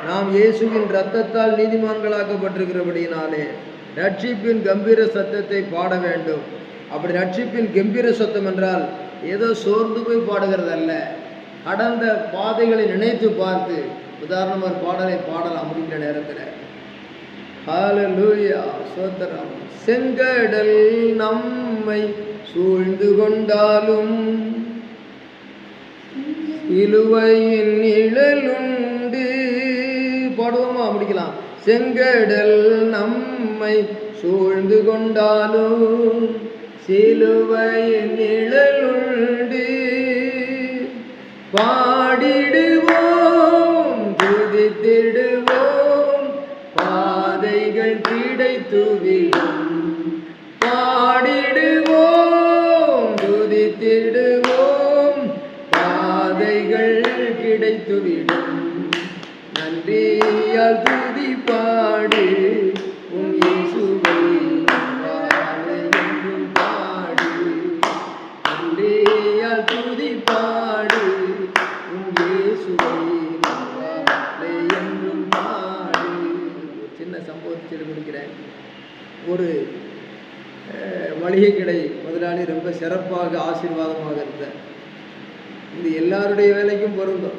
நாம் இயேசுவின் இரத்தத்தால் நீதிமான்களாக்கப்பட்டிருக்கிறபடியினாலே ரட்சிப்பின் கம்பீர சத்தத்தை பாட வேண்டும். அப்படி ரட்சிப்பின் கம்பீர சத்தம் என்றால் ஏதோ சோர்ந்து போய் பாடுகிறது அல்ல. கடந்த பாதைகளை நினைத்து பார்த்து உதாரணம் ஒரு பாடலை பாடலாம் முடிக்கிற நேரத்தில். ஹல்லேலூயா, ஸ்தோத்திரம். செங்கடல் நம்மை சூழ்ந்து கொண்டாலும் இலுவையின் நிழலுண்டு. பாடுவோமா? முடிக்கலாம். செங்கடல் நம்மை சூழ்ந்து கொண்டாலும் சிலுவையின் நிழலுண்டு. பாடிடுவோம், துதித்திடுவோம், பாதைகள் கிடைத்துவிடும். பாடிடுவோம், துதித்திடுவோம், பாதைகள் கிடைத்துவிடும். நன்றியால் துதி பாடு உன் இயேசுவை என்றும் பாடு. நன்றியால் துதி பாடு உன் இயேசுவை என்றும் பாடு. ஒரு சின்ன சம்பவத்தை முடிக்கிறேன். ஒரு மளிகை கடை முதலாளி ரொம்ப சிறப்பாக ஆசீர்வாதமாக இருந்தார். இது எல்லாருடைய வேலைக்கும் பொருந்தும்.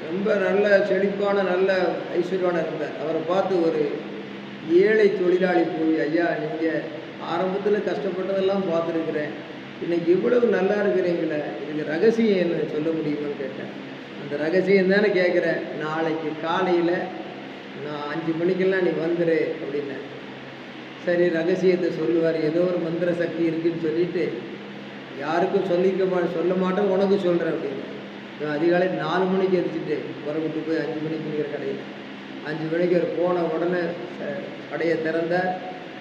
ரொம்ப நல்ல செழிப்பான நல்ல ஐஸ்வர்யமான இருந்தார். அவரை பார்த்து ஒரு ஏழை தொழிலாளி போய், ஐயா நீங்கள் ஆரம்பத்தில் கஷ்டப்பட்டதெல்லாம் பார்த்துருக்குறேன், இன்னைக்கு இவ்வளவு நல்லா இருக்கிறீங்களே, இதுக்கு ரகசியம் என்ன சொல்ல முடியுமான்னு கேட்டேன். அந்த ரகசியம் தானே கேட்குறேன். நாளைக்கு காலையில் நான் 5 மணிக்கெல்லாம் நீ வந்துடு அப்படின்னேன். சரி, ரகசியத்தை சொல்லுவார். ஏதோ ஒரு மந்திர சக்தி இருக்குன்னு சொல்லிட்டு யாருக்கும் சொல்ல மாட்டேன், உனக்கு சொல்கிறேன் அப்படின்னு. அதிகாலை 4 மணிக்கு எரிச்சிட்டு புறப்பட்டு போய் 5 மணிக்கு இருக்கிற கடையில் 5 மணிக்கு அவர் போன உடனே கடையை திறந்தார்.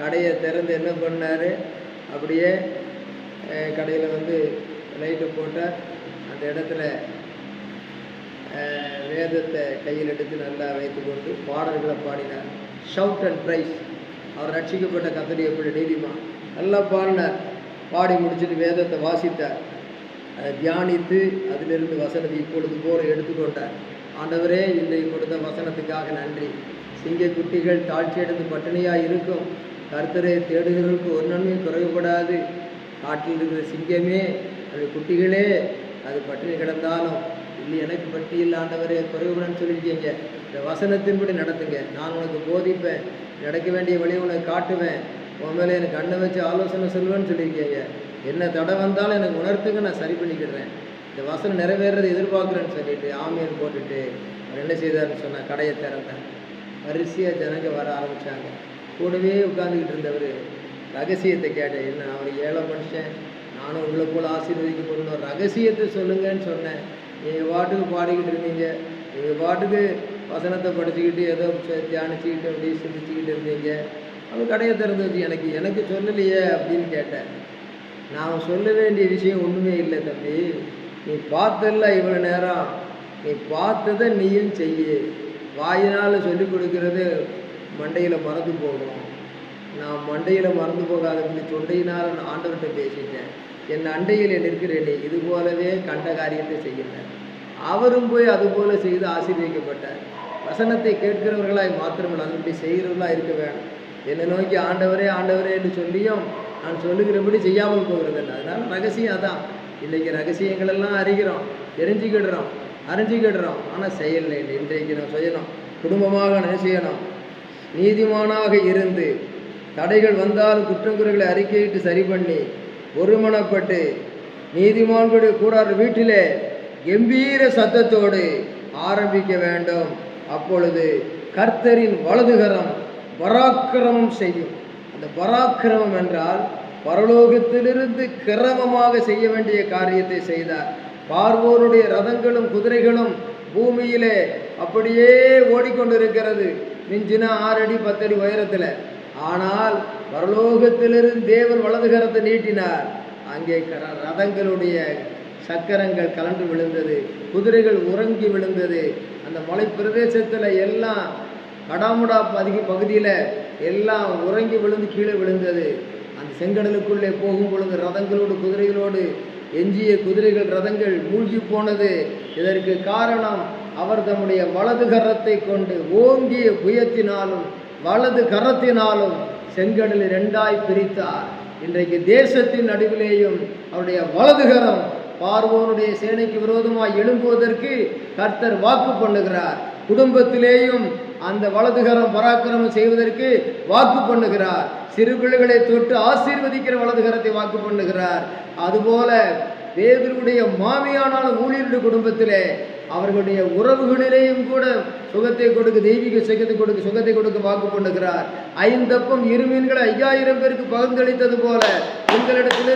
கடையை திறந்து என்ன பண்ணார், அப்படியே கடையில் வந்து லைட்டை போட்டார். அந்த இடத்துல வேதத்தை கையில் எடுத்து நல்லா வைத்து கொண்டு பாடல்களை பாடினார். Shout and price. அவர் ரட்சிக்கப்பட்ட கர்த்தருடைய பிள்ளை நீதிமான் நல்லா பாடினார். பாடி முடிச்சுட்டு வேதத்தை வாசித்தார். அதை தியானித்து அதிலிருந்து வசனத்தை இப்பொழுது போல எடுத்துக்கொண்டார். ஆண்டவரே, இன்றைக்கு கொடுத்த வசனத்துக்காக நன்றி. சிங்க குட்டிகள் தாழ்ச்சியடைந்து பட்டினியாக இருக்கும். கர்த்தரை தேடுகிறவர்களுக்கு ஒரு நன்மையும் குறைவுபடாது. காட்டில் இருக்கிற சிங்கமே, அது குட்டிகளே, அது பட்டினி கிடந்தாலும் இல்லை எனக்கு பட்டி இல்லை ஆண்டவரே குறைவுபடான்னு சொல்லியிருக்கீங்க. இந்த வசனத்தின்படி நடத்துங்க. நான் உனக்கு போதிப்பேன், நடக்க வேண்டிய வழியை உனக்கு காட்டுவேன், உன் மேலே எனக்கு கண்ணை வச்சு ஆலோசனை சொல்லுவேன்னு சொல்லியிருக்கீங்க. என்ன தடை வந்தாலும் எனக்கு உணர்த்துங்க, நான் சரி பண்ணிக்கிடுறேன். இந்த வசனம் நிறைவேறதை எதிர்பார்க்குறேன்னு சொல்லிட்டு ஆமியன் போட்டுட்டு அவர் என்ன செய்தார்னு சொன்னால் கடையை திறந்தார். வரிசையாக ஜனங்க வர ஆரம்பித்தாங்க. கூடவே உட்காந்துக்கிட்டு இருந்தவர் ரகசியத்தை கேட்டேன். என்ன அவர் ஏழை மனுஷன், நானும் உங்களை போல் ஆசீர்வதிக்கப்படணும், ஒரு ரகசியத்தை சொல்லுங்கன்னு சொன்னேன். நீங்கள் பாட்டுக்கு பாடிக்கிட்டு இருந்தீங்க, நீங்கள் பாட்டுக்கு வசனத்தை படிச்சுக்கிட்டு ஏதோ தியானிச்சுக்கிட்டு அப்படியே சிந்திச்சுக்கிட்டு இருந்தீங்க. அவர் கடையை திறந்து வச்சு எனக்கு சொல்லலையே அப்படின்னு கேட்டேன். நான் சொல்ல வேண்டிய விஷயம் ஒன்றுமே இல்லை தம்பி, நீ பார்த்தல இவ்வளோ நேரம், நீ பார்த்ததை நீயும் செய்ய. வாயினால் சொல்லிக் கொடுக்கறது மண்டையில் மறந்து போகும். நான் மண்டையில் மறந்து போகாதபடி தொண்டையினால் ஆண்டவர்கிட்ட பேசிட்டேன். என் அண்டையில் நிற்கிறேனே, இது போலவே கண்ட காரியத்தை செய்கிறேன். அவரும் போய் அதுபோல செய்து ஆசீர்வதிக்கப்பட்டார். வசனத்தை கேட்கிறவர்களாய் மாத்திரமல்ல, அதன்படி செய்கிறவர்களாக இருக்க வேணும். என்னை நோக்கி ஆண்டவரே ஆண்டவரே என்று சொல்லியும் நான் சொல்லுகிறபடி செய்யாமல் போகிறதில்லை. அதனால் ரகசியம் அதான். இன்றைக்கி ரகசியங்களெல்லாம் அறிகிறோம், அறிஞ்சிக்கிடுறோம், ஆனால் செயல் இல்லை. இன்றைக்கு நான் செய்யணும், குடும்பமாக நான் செய்யணும், நீதிமானாக இருந்து தடைகள் வந்தாலும் குற்றங்குறைகளை அறிக்கையிட்டு சரி பண்ணி ஒருமனப்பட்டு நீதிமான்களுடைய கூடார வீட்டிலே கம்பீர சத்தத்தோடு ஆரம்பிக்க வேண்டும். அப்பொழுது கர்த்தரின் வலதுகரம் பராக்கிரமம் செய்யும். அந்த பராக்கிரமம் என்றால் பரலோகத்திலிருந்து கிரமமாக செய்ய வேண்டிய காரியத்தை செய்தார். பார்வோனுடைய ரதங்களும் குதிரைகளும் பூமியிலே அப்படியே ஓடிக்கொண்டிருக்கிறது, மிஞ்சினா 6 அடி 10 அடி உயரத்தில். ஆனால் பரலோகத்திலிருந்து தேவன் வலதுகரத்தை நீட்டினார். அங்கே ரதங்களுடைய சக்கரங்கள் கலண்டு விழுந்தது, குதிரைகள் உறங்கி விழுந்தது. அந்த மலை பிரதேசத்தில் எல்லாம் கடாமுடா பகுதியில் எல்லாம் உறங்கி விழுந்து கீழே விழுந்தது. அந்த செங்கடலுக்குள்ளே போகும் பொழுது ரதங்களோடு குதிரைகளோடு எஞ்சிய குதிரைகள் ரதங்கள் மூழ்கி போனது. இதற்கு காரணம் அவர் தம்முடைய வலது கரத்தை கொண்டு ஓங்கிய புயத்தினாலும் வலது கரத்தினாலும் செங்கடலை 2ஆய் பிரித்தார். இன்றைக்கு தேசத்தின் நடுவிலேயும் அவருடைய வலது கரம் பார்வோனுடைய சேனைக்கு விரோதமாய் எழும்புவதற்கு கர்த்தர் வாக்கு பண்ணுகிறார். குடும்பத்திலேயும் அந்த வலதுகரம் பராக்கிரமம் செய்வதற்கு வாக்கு பண்ணுகிறார். சிறு பிள்ளைகளை தொட்டு ஆசீர்வதிக்கிற வலதுகரத்தை வாக்கு பண்ணுகிறார். அதுபோல தேவனுடைய மாமியானாலும் ஊழியருடைய குடும்பத்திலே அவர்களுடைய உறவுகளிலேயும் கூட சுகத்தை கொடுக்க, தெய்வீக சுகத்தை கொடுக்க வாக்கு பண்ணுகிறார். 5 அப்பம் 2 மீன்களை 5000 பேருக்கு பகிர்ந்தளித்தது போல உங்களிடத்தில்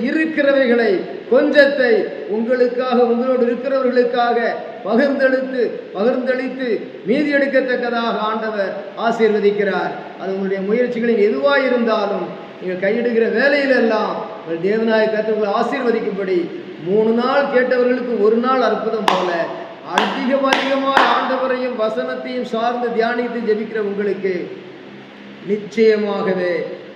இருக்கிறவைகளை கொஞ்சத்தை உங்களுக்காக, உங்களோடு இருக்கிறவர்களுக்காக பகிர்ந்தளித்து மீதி எடுக்கத்தக்கதாக ஆண்டவர் ஆசீர்வதிக்கிறார். அது உங்களுடைய முயற்சிகளில் எதுவாக இருந்தாலும் நீங்கள் கையிடுகிற வேலையிலெல்லாம் உங்கள் தேவனாய கர்த்தர் ஆசீர்வதிக்கும்படி 3 நாள் கேட்டவர்களுக்கு 1 நாள் அற்புதம் போல அதிகமாக ஆண்டவரையும் வசனத்தையும் சார்ந்து தியானித்து ஜெபிக்கிற உங்களுக்கு நிச்சயமாகவே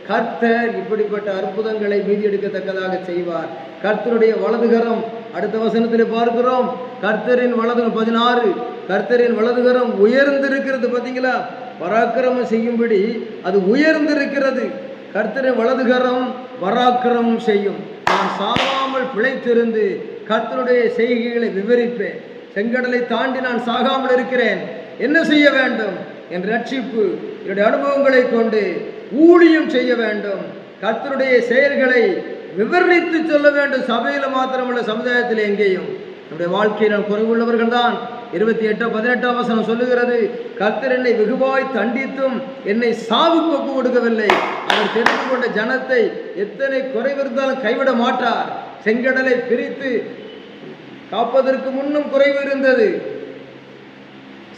கர்த்தர் இப்படிப்பட்ட அற்புதங்களை மீதி எடுக்கத்தக்கதாக செய்வார். கர்த்தருடைய வலதுகரம் அடுத்த வசனத்தில் பார்க்கிறோம். கர்த்தரின் வலதுகரம் 16, கர்த்தரின் வலதுகரம் உயர்ந்திருக்கிறது. பார்த்தீங்களா, பராக்கிரமம் செய்யும்படி அது உயர்ந்திருக்கிறது. கர்த்தரின் வலதுகரம் பராக்கிரமம் செய்யும். நான் சாகாமல் பிழைத்திருந்து கர்த்தருடைய செய்கைகளை விவரிப்பேன். செங்கடலை தாண்டி நான் சாகாமல் இருக்கிறேன், என்ன செய்ய வேண்டும்? என் ரட்சிப்பு என்னுடைய அனுபவங்களை கொண்டு ஊழியம் செய்ய வேண்டும். கர்த்தருடைய செயல்களை விவரித்து சொல்ல வேண்டும். சபையில் மாத்திரமல்ல, சமுதாயத்தில் எங்கேயும். நம்முடைய வாழ்க்கையில் குறைவுள்ளவர்கள் தான் 28-18 வசனம் சொல்லுகிறது. கர்த்தர் என்னை வெகுவாய் தண்டித்தும் என்னை சாவுக்கு ஒப்பு கொடுக்கவில்லை. அவர் தெரிந்து கொண்ட ஜனத்தை எத்தனை குறைவிருந்தாலும் கைவிட மாட்டார். செங்கடலை பிரித்து காப்பதற்கு முன்னும் குறைவு இருந்தது,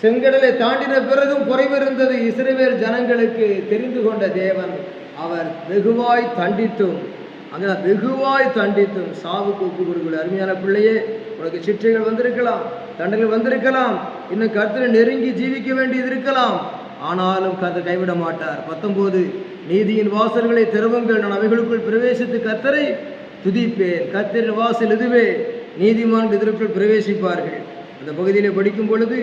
செங்கடலை தாண்டின பிறகும் குறைவு இருந்தது. இஸ்ரவேல் ஜனங்களுக்கு தெரிந்து கொண்ட தேவன் அவர் வெகுவாய் தண்டித்தும் சாவுக்கு ஒப்பு கொடுக்கல. அருமையான பிள்ளையே, உனக்கு சிற்றைகள் வந்திருக்கலாம், தண்டனைகள் வந்திருக்கலாம், இன்னும் கர்த்தரை நெருங்கி ஜீவிக்க வேண்டியது இருக்கலாம். ஆனாலும் கர்த்தர் கைவிட மாட்டார். 19 நீதியின் வாசல்களை திறவுங்கள், நான் அவைகளுக்குள் பிரவேசித்து கர்த்தரை துதிப்பேன். கர்த்தரின் வாசல் இதுவே, நீதிமான் இதற்குள் பிரவேசிப்பார்கள். அந்த பகுதியிலே படிக்கும் பொழுது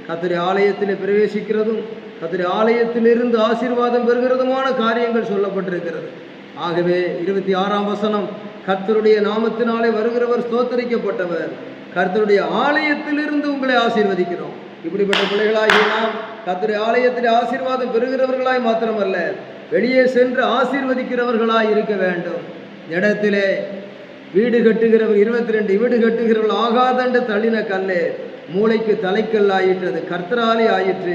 கர்த்தருடைய ஆலயத்திலே பிரவேசிக்கிறதும் கர்த்தருடைய ஆலயத்திலிருந்து ஆசீர்வாதம் பெறுகிறதுமான காரியங்கள் சொல்லப்பட்டிருக்கிறது. ஆகவே 26ஆம் வசனம், கர்த்தருடைய நாமத்தினாலே வருகிறவர் ஸ்தோத்தரிக்கப்பட்டவர், கர்த்தருடைய ஆலயத்திலிருந்து உங்களை ஆசீர்வதிக்கிறோம். இப்படிப்பட்ட பிள்ளைகளாகி நாம் கர்த்தருடைய ஆலயத்திலே ஆசீர்வாதம் பெறுகிறவர்களாய் மாத்திரமல்ல, வெளியே சென்று ஆசீர்வதிக்கிறவர்களாய் இருக்க வேண்டும். இடத்திலே வீடு கட்டுகிறவர் 22 வீடு கட்டுகிறவர்கள் ஆகாதண்டு தள்ளின கல்லே மூளைக்கு தலைக்கல் ஆயிற்று, கர்த்தராலே ஆயிற்று,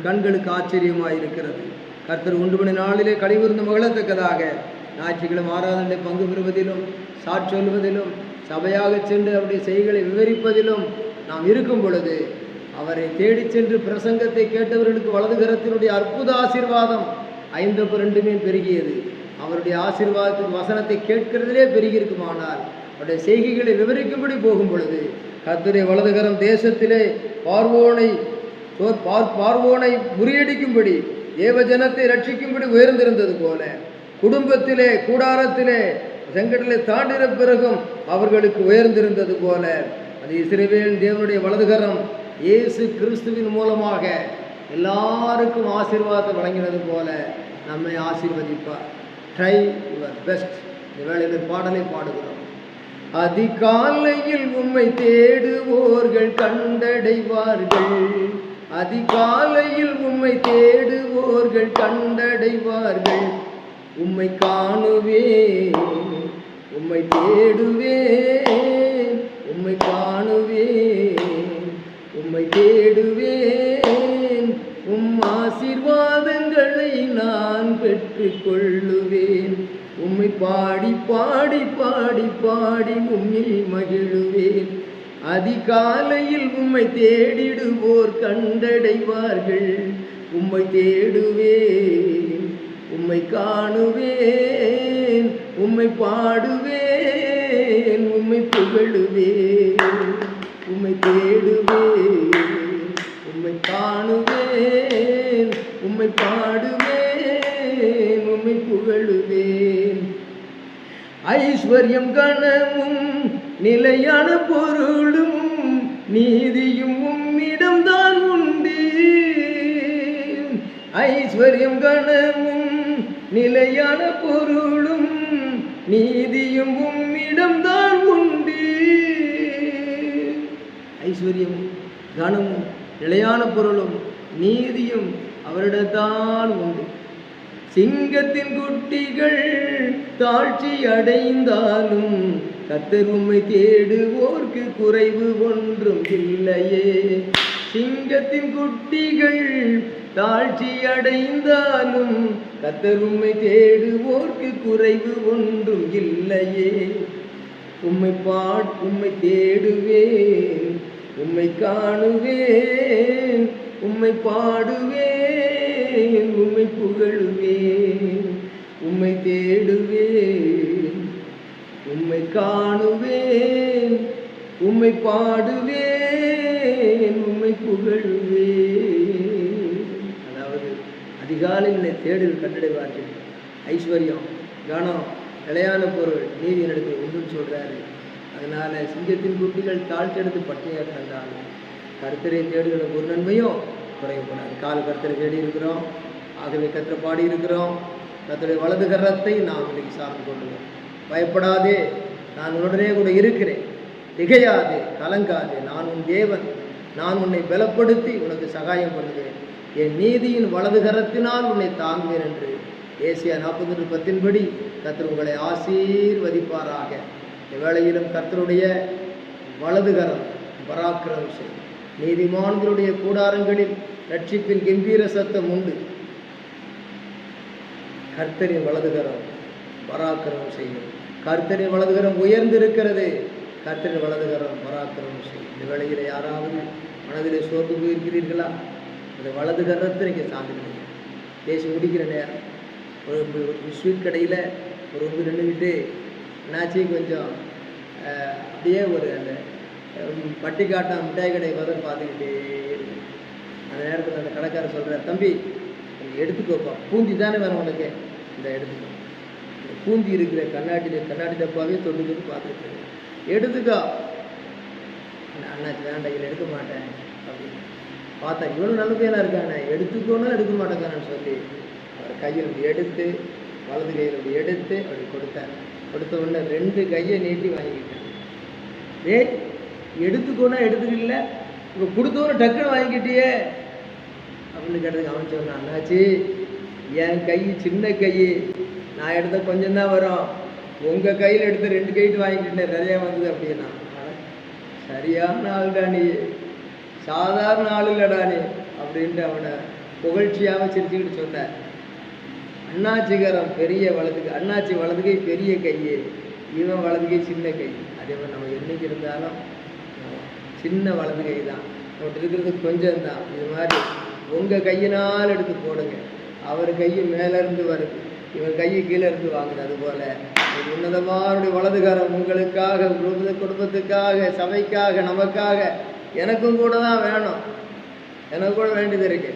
கண்களுக்கு ஆச்சரியமாயிருக்கிறது. கர்த்தர் உண்டு பண்ண நாளிலே கழிவிருந்து மகிழத்தக்கதாக ஞாயிற்றுக்கிழமை ஆராதனை பங்கு பெறுவதிலும் சாட்சி சொல்வதிலும் சபையாக சென்று அவருடைய செய்திகளை விவரிப்பதிலும் நாம் இருக்கும் பொழுது அவரை தேடி சென்று பிரசங்கத்தை கேட்டவர்களுக்கு வலதுகரத்தினுடைய அற்புத ஆசீர்வாதம் 5 மீன் பெருகியது. அவருடைய ஆசீர்வாதத்தின் வசனத்தை கேட்கிறதிலே பெருகி இருக்குமானால் அவருடைய செய்கைகளை விவரிக்கும்படி போகும் பொழுது கர்த்தருடைய வலதுகரம் தேசத்திலே பார்வோனை முறியடிக்கும்படி தேவஜனத்தை ரட்சிக்கும்படி உயர்ந்திருந்தது போல, குடும்பத்திலே கூடாரத்திலே செங்கடலை தாண்டின பிறகும் அவர்களுக்கு உயர்ந்திருந்தது போல, அது இஸ்ரவேல் தேவனுடைய வலதுகரம் இயேசு கிறிஸ்துவின் மூலமாக எல்லாருக்கும் ஆசீர்வாதத்தை வழங்கினது போல நம்மை ஆசீர்வதிப்பார். Try your best. இந்த வேளையில் பாடலை பாடுகிறோம். அதிகாலையில் உம்மை தேடுவோர்கள் கண்டடைவார்கள், அதிகாலையில் உம்மை தேடுவோர்கள் கண்டடைவார்கள், உம்மை காணுவேன், உம்மை தேடுவேன், உம்மை காணுவேன், உம்மை தேடுவேன், உம் ஆசீர்வாதங்களை நான் பெற்றுக்கொள்ளுவேன். உம்மை பாடி பாடி பாடி பாடி உம்மில் மகிழுவேன். அதிகாலையில் உம்மை தேடிடுவோர் கண்டடைவார்கள். உம்மை தேடுவேன், உம்மை காணுவேன், உம்மை பாடுவேன், உம்மை புகழுவேன். உம்மை தேடுவேன், உம்மை காணுவேன், உம்மை பாடுவேன், உம்மை புகழுவேன். ஐஸ்வர்யம் கனமும் நிலையான பொருளும் நீதியும் உம்மிடம்தான் உண்டு. ஐஸ்வர்யம் கனமும் நிலையான பொருளும் நீதியும் உம்மிடம்தான் உண்டு. ஐஸ்வர்யம் கனமும் நிலையான பொருளும் நீதியும் அவரிடத்தான் உண்டு. சிங்கத்தின் குட்டிகள் தாழ்ச்சி அடைந்தாலும் கர்த்தர் உம்மை தேடுவோர்க்கு குறைவு ஒன்றும் இல்லையே. சிங்கத்தின் குட்டிகள் தாழ்ச்சி அடைந்தாலும் கர்த்தர் உம்மை தேடுவோர்க்கு குறைவு ஒன்றும் இல்லையே. உம்மை தேடுவேன், உம்மை காணுவேன், உம்மை பாடுவேன், உம்மை புகழுவேன். உம்மை தேடுவேன், உம்மை காணுவேன், உம்மை பாடுவேன், உம்மை புகழுவேன். அதாவது அதிகாலையில் என்னை தேடுதல் கண்டடைவார்கள். ஐஸ்வர்யம் கனம் நிலையான பொருள் நீதி நடத்த ஒன்றும் சொல்றாரு. அதனால சிங்கத்தின் குட்டிகள் தாழ்த்தெடுத்து பட்டினியாக கண்டாலும் கர்த்தரை தேடுகிற ஒரு நன்மையும் குறையக்கூடாது. கர்த்தரை தேடி இருக்கிறோம், ஆகவே கர்த்தரை பாடி இருக்கிறோம். கர்த்தருடைய வலது கரத்தை நாம் இன்றைக்கு சார்ந்து கொள்ளுவோம். பயப்படாதே, நான் உன்னுடனே கூட இருக்கிறேன். திகையாதே, கலங்காதே, நான் உன் தேவன். நான் உன்னை பலப்படுத்தி உனக்கு சகாயம் பண்ணுவேன். என் நீதியின் வலது கரத்தினால் உன்னை தாங்குவேன் என்று ஏசியா 40:10 கர்த்தர் உங்களை ஆசீர்வதிப்பாராக. வேளையிலும் கர்த்தருடைய வலது கரம் பராக்கிரமம் செய்யும். நீதிமான்களுடைய கூடாரங்களில் ரட்சிப்பின் கம்பீர சத்தம் உண்டு. கர்த்தரின் வலதுகரம் பராக்கிரமம் செய்யும். கர்த்தரின் வலதுகரம் உயர்ந்திருக்கிறது. கர்த்தரின் வலதுகரம் பராக்கிரமம் செய்யும். இந்த வேளையில் யாராவது மனதிலே சோர்ந்து போயிருக்கிறீர்களா? அந்த வலதுகரத்தை நீங்கள் சார்ந்துக்கிறீங்க. பேசி முடிக்கிற நேரம் ஒரு ஸ்வீட் கடையில் ஒரு நின்றுக்கிட்டு என்னாச்சு கொஞ்சம் அப்படியே ஒரு அந்த பட்டிக்காட்டா மிட்டாய் கடை பதில் பார்த்துக்கிட்டே அந்த நேரத்தில் அந்த கடைக்காரர் சொல்கிறார், தம்பி எடுத்துக்கோப்பா, பூந்தி தானே வேணும் உனக்கு, இந்த எடுத்துக்கோ. பூந்தி இருக்கிற கண்ணாடி டப்பாவே தொட்டு பார்த்துக்கிட்டு எடுத்துக்கோ. அண்ணாச்சி வேண்டாம், இதில் எடுக்க மாட்டேன் அப்படின்னு பார்த்தா இவ்வளோ நல்ல பேராக இருக்கானே, எடுத்துக்கோன்னா எடுக்க மாட்டேங்கானு சொல்லி அவர் கையில் எடுத்து வலது கையில் அப்படி எடுத்து அப்படி கொடுத்தார். கொடுத்த உடனே 2 கையை நீட்டி வாங்கிக்கிட்டேன். எடுத்துக்கோன்னா எடுத்துக்கல, இப்போ கொடுத்தவொன்னு டக்குன்னு வாங்கிக்கிட்டியே அப்படின்னு கேட்டதுக்கு அவன் சொன்னான், அண்ணாச்சி என் கை சின்ன கை, நான் எடுத்த கொஞ்சம் தான் வரும், உங்கள் கையில் எடுத்து 2 கைட்டு வாங்கிக்கிட்டேன், நிறையா வந்தது அப்படின்னா. சரியான ஆள்டா நீ, சாதாரண ஆள் இல்லடா நீ அப்படின்ட்டு அவனை புகழ்ச்சியாக சிரிச்சுக்கிட்டு சொன்னார். அண்ணாச்சிகரம் பெரிய வலதுக்கு, அண்ணாச்சி வலது கை பெரிய கை, இவன் வலது கை சின்ன கை. அதே மாதிரி நம்ம என்னைக்கு இருந்தாலும் சின்ன வலது கை தான், நம்மகிட்ட இருக்கிறது கொஞ்சம் தான். இது மாதிரி உங்கள் கையினால் எடுத்து போடுங்க. அவர் கையை மேலேருந்து வருது, இவன் கையை கீழே இருந்து வாங்குது. அதுபோல் உன்னதமாருடைய வலதுகாரம் உங்களுக்காக, குடும்பத்துக்காக, சபைக்காக, நமக்காக, எனக்கும் கூட தான் வேணும். எனக்கு கூட வேண்டியது இருக்கு,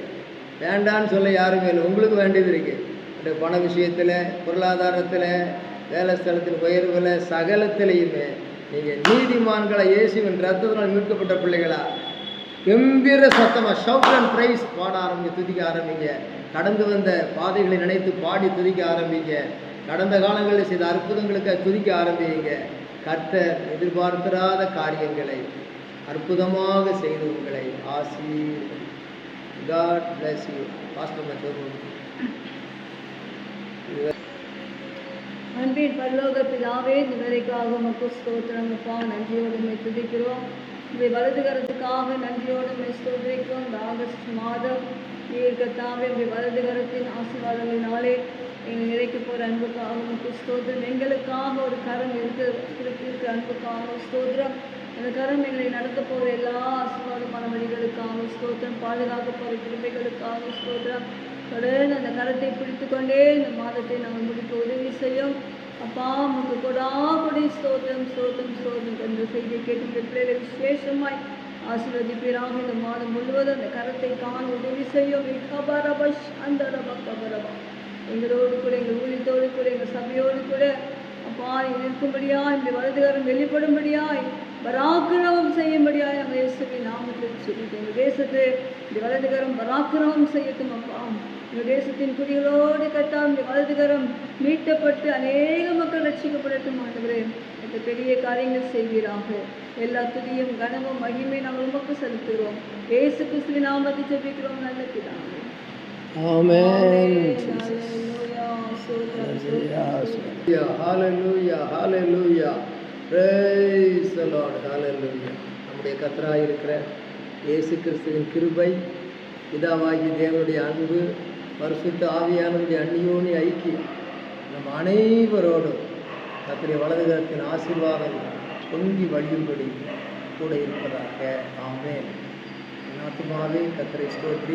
வேண்டான்னு சொல்ல யாருமே இல்லை. உங்களுக்கு வேண்டியது இருக்கு. இந்த பண விஷயத்தில், பொருளாதாரத்தில், வேலை ஸ்தலத்தில், உயர்வில், சகலத்திலையுமே நீங்கள் நீதிமான்களை இயேசுவின் ரத்தத்தினால் மீட்கப்பட்ட பிள்ளைகளா கம்பீர சத்தமாக ஷவுட் அண்ட் பிரைஸ் பாட ஆரம்பிங்க, துதிக்க ஆரம்பிங்க. கடந்து வந்த பாதைகளை நினைத்து பாடி துதிக்க ஆரம்பிங்க. கடந்த காலங்களில் செய்த அற்புதங்களுக்கு துதிக்க ஆரம்பிங்க. கர்த்தர் எதிர்பார்த்திராத காரியங்களை அற்புதமாக செய்து உங்களை ஆசீர்வதிப்பார். God bless you. Pastor Matthew. அன்பின் பரலோக பிதாவே, நிவரைக்காக உமக்கு ஸ்தோத்திரம் அப்பா. நன்றியோடு உம்மை துதிக்கிறோம். உங்களுடைய வலதுகரத்துக்காக நன்றியோடு உம்மை ஸ்தோத்திரிக்கிறோம். இந்த ஆகஸ்ட் மாதம் நீர் கர்த்தாவே உங்களுடைய வலதுகரத்தின் ஆசீர்வாதங்களினாலே எங்கள் நிறைக்கு போகிற அன்புக்காக உமக்கு ஸ்தோத்திரம். எங்களுக்காக ஒரு கரம் இருக்கிற அன்புக்காக ஸ்தோத்திரம். அந்த கரம் எங்களை நடத்த போகிற எல்லா ஆசீர்வாதமான வழிகளுக்காக ஸ்தோத்திரம். பாதுகாக்க போகிற கிருபைகளுக்காக ஸ்தோத்திரம். தொடர்ந்து அந்த கரத்தை பிடித்து கொண்டே இந்த மாதத்தை நாங்கள் முடிக்க உதவி செய்யும். அப்பா உமக்கு கொடி ஸ்தோத்திரம் ஸ்தோத்திரம் ஸ்தோத்திரம். என்ற செய்தியை கேட்டு இந்த பிள்ளைகளை விசேஷமாய் ஆசீர்வதிப்பீராக. இந்த மாதம் முழுவதும் அந்த கரத்தை காண உதவி செய்யும். அந்த எங்களோடு கூட, எங்கள் ஊழியத்தோடு கூட, எங்கள் சபையோடு கூட அப்பா இருக்கும்படியாய் இந்த வலதுகரம் வெளிப்படும்படியாய் பராக்கிரமம் செய்யும்படியாய் நம்ம இயேசுவின் நாமத்தில் சொல்லிட்டு எங்கள் தேசத்தை இந்த வலதுகரம் பராக்கிரமம் செய்யட்டும். அப்பா எங்கள் தேசத்தின் குடிகளோடு கட்டால் இந்த வலதுகரம் மீட்டப்பட்டு அநேக மக்கள் ரட்சிக்கப்படட்டும். ஆண்டவரே இந்த பெரிய காரியங்கள் செய்வீராக. எல்லா துதியும் கனமும் மகிமை நாங்கள் உமக்கு செலுத்துகிறோம். இயேசு கிறிஸ்துவின் நாமத்தில் ஜெபிக்கிறோம் நல்ல பிதாவே. ஆமென். ஹalleluya hallelujah praise the Lord hallelujah. நம்முடைய கர்த்தராய் இருக்கிற இயேசு கிறிஸ்துவின் கிருபை, பிதாவாகிய தேவனுடைய அன்பு, பரிசுத்த ஆவியானவருடைய அந்நியோனி ஐக்கியம் நம் அனைவரோடும் கர்த்தருடைய வலதுகரத்தின் ஆசீர்வாதம் பொங்கி வழியும்படி கூட இருப்பதாக. ஆமென். ஆத்துமாவே கர்த்தரை ஸ்தோத்திரி.